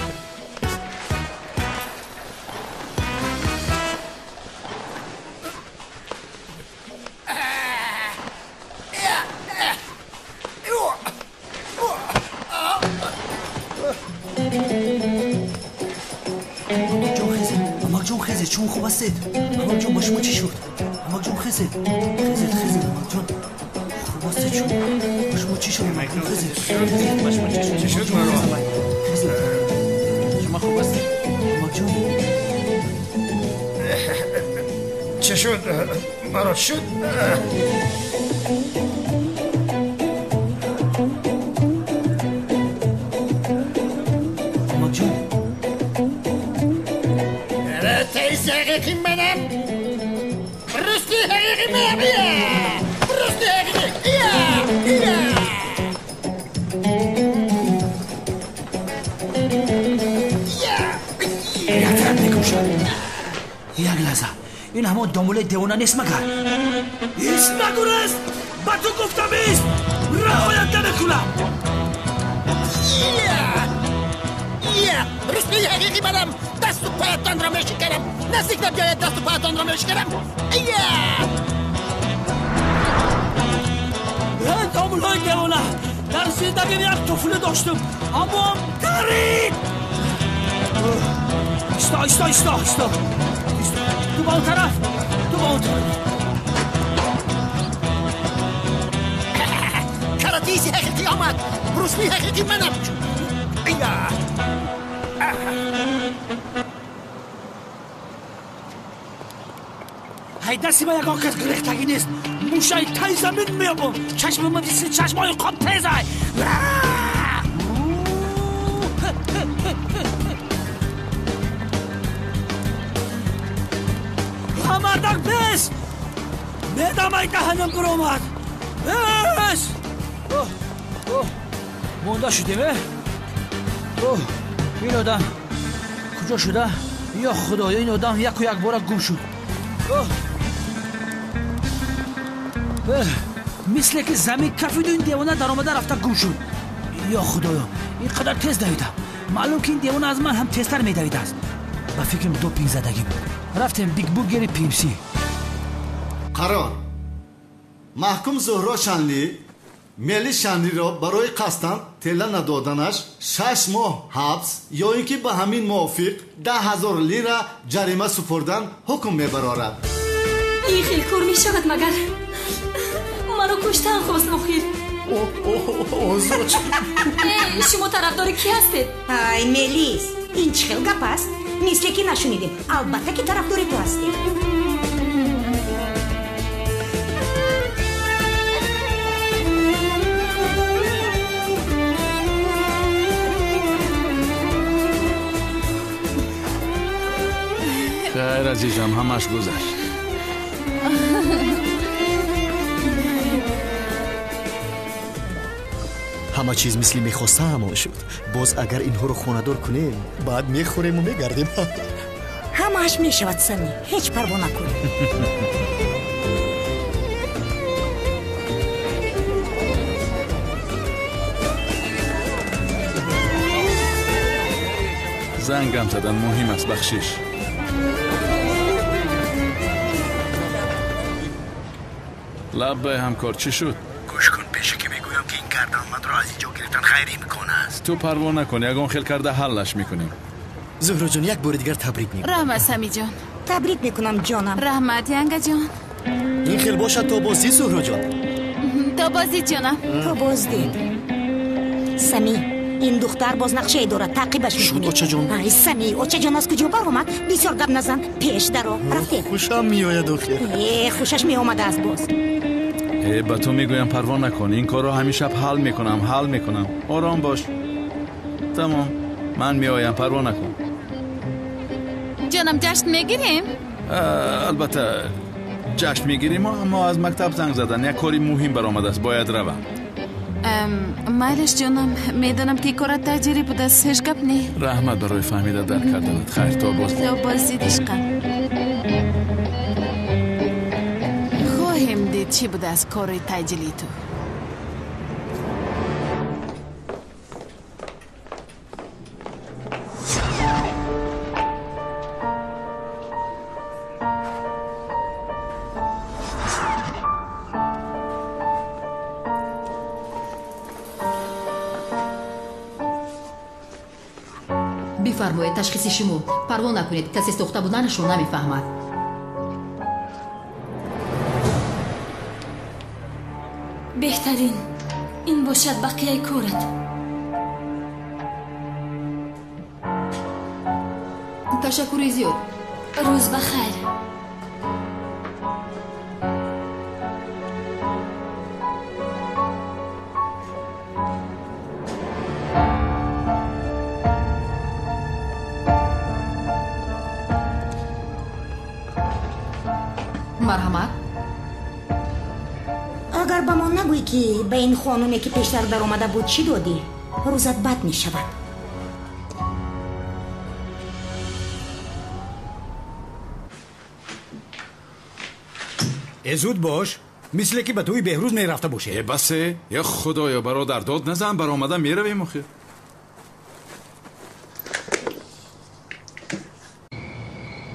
خیزه چون خوب هستید امام جون با شما چی شد امام جون خیزه امام جون خوب هستید چون با شما چی شد خیزه چی شد مرا شما خوب هستید امام جون چه شد مرا شد امام جون حقیقی منم راستی حقیقی منم راستی حقیقی یادم نکشم یک لحظه این همون داموله دیوانه نیست مگر ایست نگرست با تو گفتم ایست رهایت نمیکنم راستی حقیقی منم دست و پایتان را میشکنم نزدیک نبیاید دست و پایتان را میشکنم دامولای دیوانه در زندگی یک طفل داشتم اما هم درید ایستا تو با اون طرف کراتیسی حقیقی آمد بروسلی حقیقی منم های دستی با یکان کس گریختگی نیست موشای تای زمین میابم چشم من دیسی چشمای خواب تیزه همردک بس میدم ای دهنم بر آمد بس مونده شدیمه این آدم کجا شده یا خدایا این آدم یک و یک بار گم شد مثل که زمین کفید و این دیوانه در آمده رفته گم شد یا خدایا اینقدر تیز دویدم معلوم که این دیوان از من هم تستر میدوید است. با فکرم دوپینگ زدگی بود. رفتم بیگ برگر پیپسی. قرار محکوم زهرا شنلی ملی شنلی را برای قصداً تله ندادنش 6 ماه حبس یا اینکه به همین موافق 10,000 لیره جریمه سپردن حکم میبرارد. این خیلی کار میشود مگر مرا کشتن خواست نخیر. شما طرفدار کی هستید؟ ای ملیس این چه خیلی گپ است؟ مثل که نشونیدیم. البته که طرفدار تو هستیم. خیر عزیزم همش گذشت. همه چیز مثل میخواسته همون شد. باز اگر اینها رو خونه‌دار کنیم بعد میخوریم و میگردیم. همه‌اش میشود سمی. هیچ پروا نکنیم. زنگم زدن مهم است بخشش. لبه همکار چی شد؟ گوش کن پیشه که میگویم که این کرده آمد رو از اینجا گرفتن خیری میکنه است. تو پروا نکنی اگه اون خیل کرده حلش میکنیم. زهرا جان یک بار دیگر تبریک میگم. رحمت سمی جان. تبریک میکنم جانم. رحمت ینگا جان. این خیل باشد تا بازدید زهرا جان. تا بازدید جانم. تا بازدید. سمی این دختر باز نقشه ای دارد تعقیبش میکنی. شد اوچه جان. ای سمی اوچه جان از کجا بر اومد؟ بسیار گپ نزن. پیش درو رفته. خوشم میآید آخر. خوشش میآمده از باز. با تو میگویم پروا نکن. این کارو همیشه حل میکنم. آرام باش. تمام. من میآیم پروا نکن. جانم جشن میگیریم؟ البته جشن میگیریم اما از مکتب زنگ زدن یک کاری مهم برآمده است باید روم. مایلش جانم میدانم که کار تاجری بود است هیچ گپ نی. رحمت برای فهمیده در کردنت. خیر تا بازدید عشقم. خواهیم دید چی بود از کار تاجری تو. بفرمایید تشخیص شما. پروا نکنید کسی سوخته بودنشون نمیفهمد. بهترین این باشد بقیه کارت. تشکر زیاد. روز بخیر. مرحمت. اگر با ما نگویی که به این خانومی که پیشتر در آمده بود چی دادی روزت بد می شود. زود باش مثل که به توی بهروز می رفته باشه. بسه یا خدایا برادر داد نزن بر آمده می رویم آخه.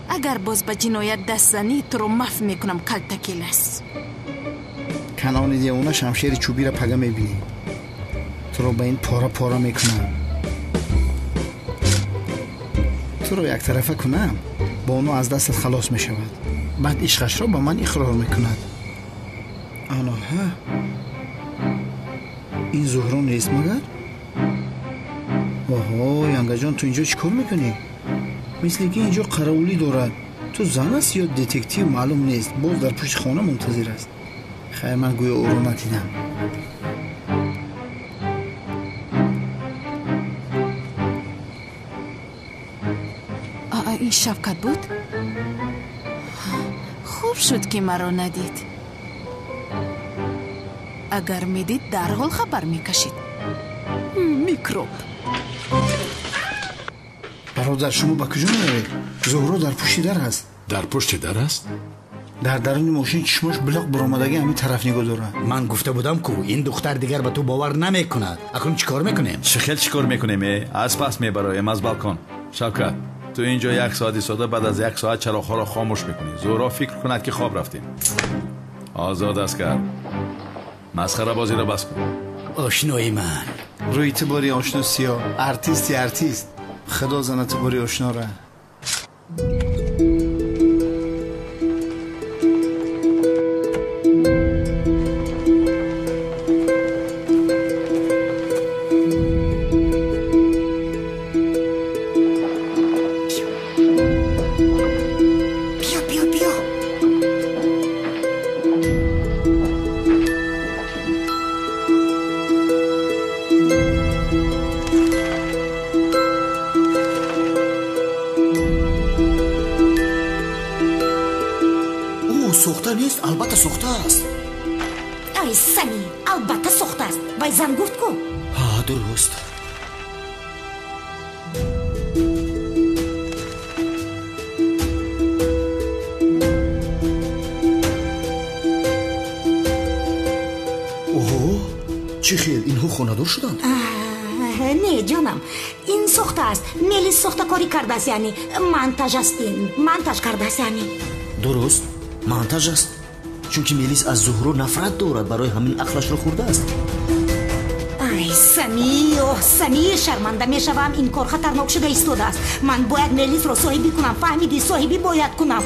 اگر باز به جنایت دست زنی تو رو مف میکنم کلتکیل است. کنان دیوانه شمشیر چوبی را پگه میبینی. تو رو به این پارا میکنم. تو رو یک طرفه کنم با اونو از دستت خلاص میشود. بعد عشقش را با من اقرار میکند. آنها این زهرا نیست مگر؟ آها ینگا جان تو اینجا چیکار میکنی؟ مثل که اینجا قراولی دارد. تو زن است یا دتکتیو معلوم نیست. باز در پشت خانه منتظر است. خیر من گویا او رو ندیدم. این شفقت بود؟ خوب شد که مرا ندید. اگر میدید در حال خبر میکشید. میکروب. برادر شما با کجا میروید؟ زهرا در پشت در هست. در پشت در است؟ дар даруни мошин чишмош блоқ баромадаги ҳамин тараф нигоҳ дорад. ман гуфта будам ку ин духтар дигар ба ту бовар намекунад. акун чикор мекунем? чихел чикор мекунем? аз пас мебароем аз балкон. шавкат, ту инҷо 1 соат истода, баъд аз 1 соат чароғҳоро хомӯш мекунӣ. зӯро фикр кунад ки хоб рафтем. озод аст кард. масхарабозиро бас кун. ошнои ман. рӯи ту бори ошно сиёҳ. артист. худо зана ту бори ошнора. сохта нест, албатта сохта аст. ай Сами, албатта сохта аст. вай зан гуфт ку. ҳа, дуруст. оҳо, чӣ хел инҳо хонадор шуданд? не ҷонам, ин сохта аст. мелис сохтакорӣ кардааст, яъни монтаж аст. ин монтаж кардааст, яъни. дуруст, монтаж аст. чунки мелис аз зуҳро нафрат дорад, барои ҳамин ақлашро хӯрдааст. ай Сами, оҳ Сами, шарманда мешавам. ин кор хатарнок шуда истодааст. ман бояд мелисро соҳибӣ кунам. фаҳмидӣ? соҳибӣ бояд кунам.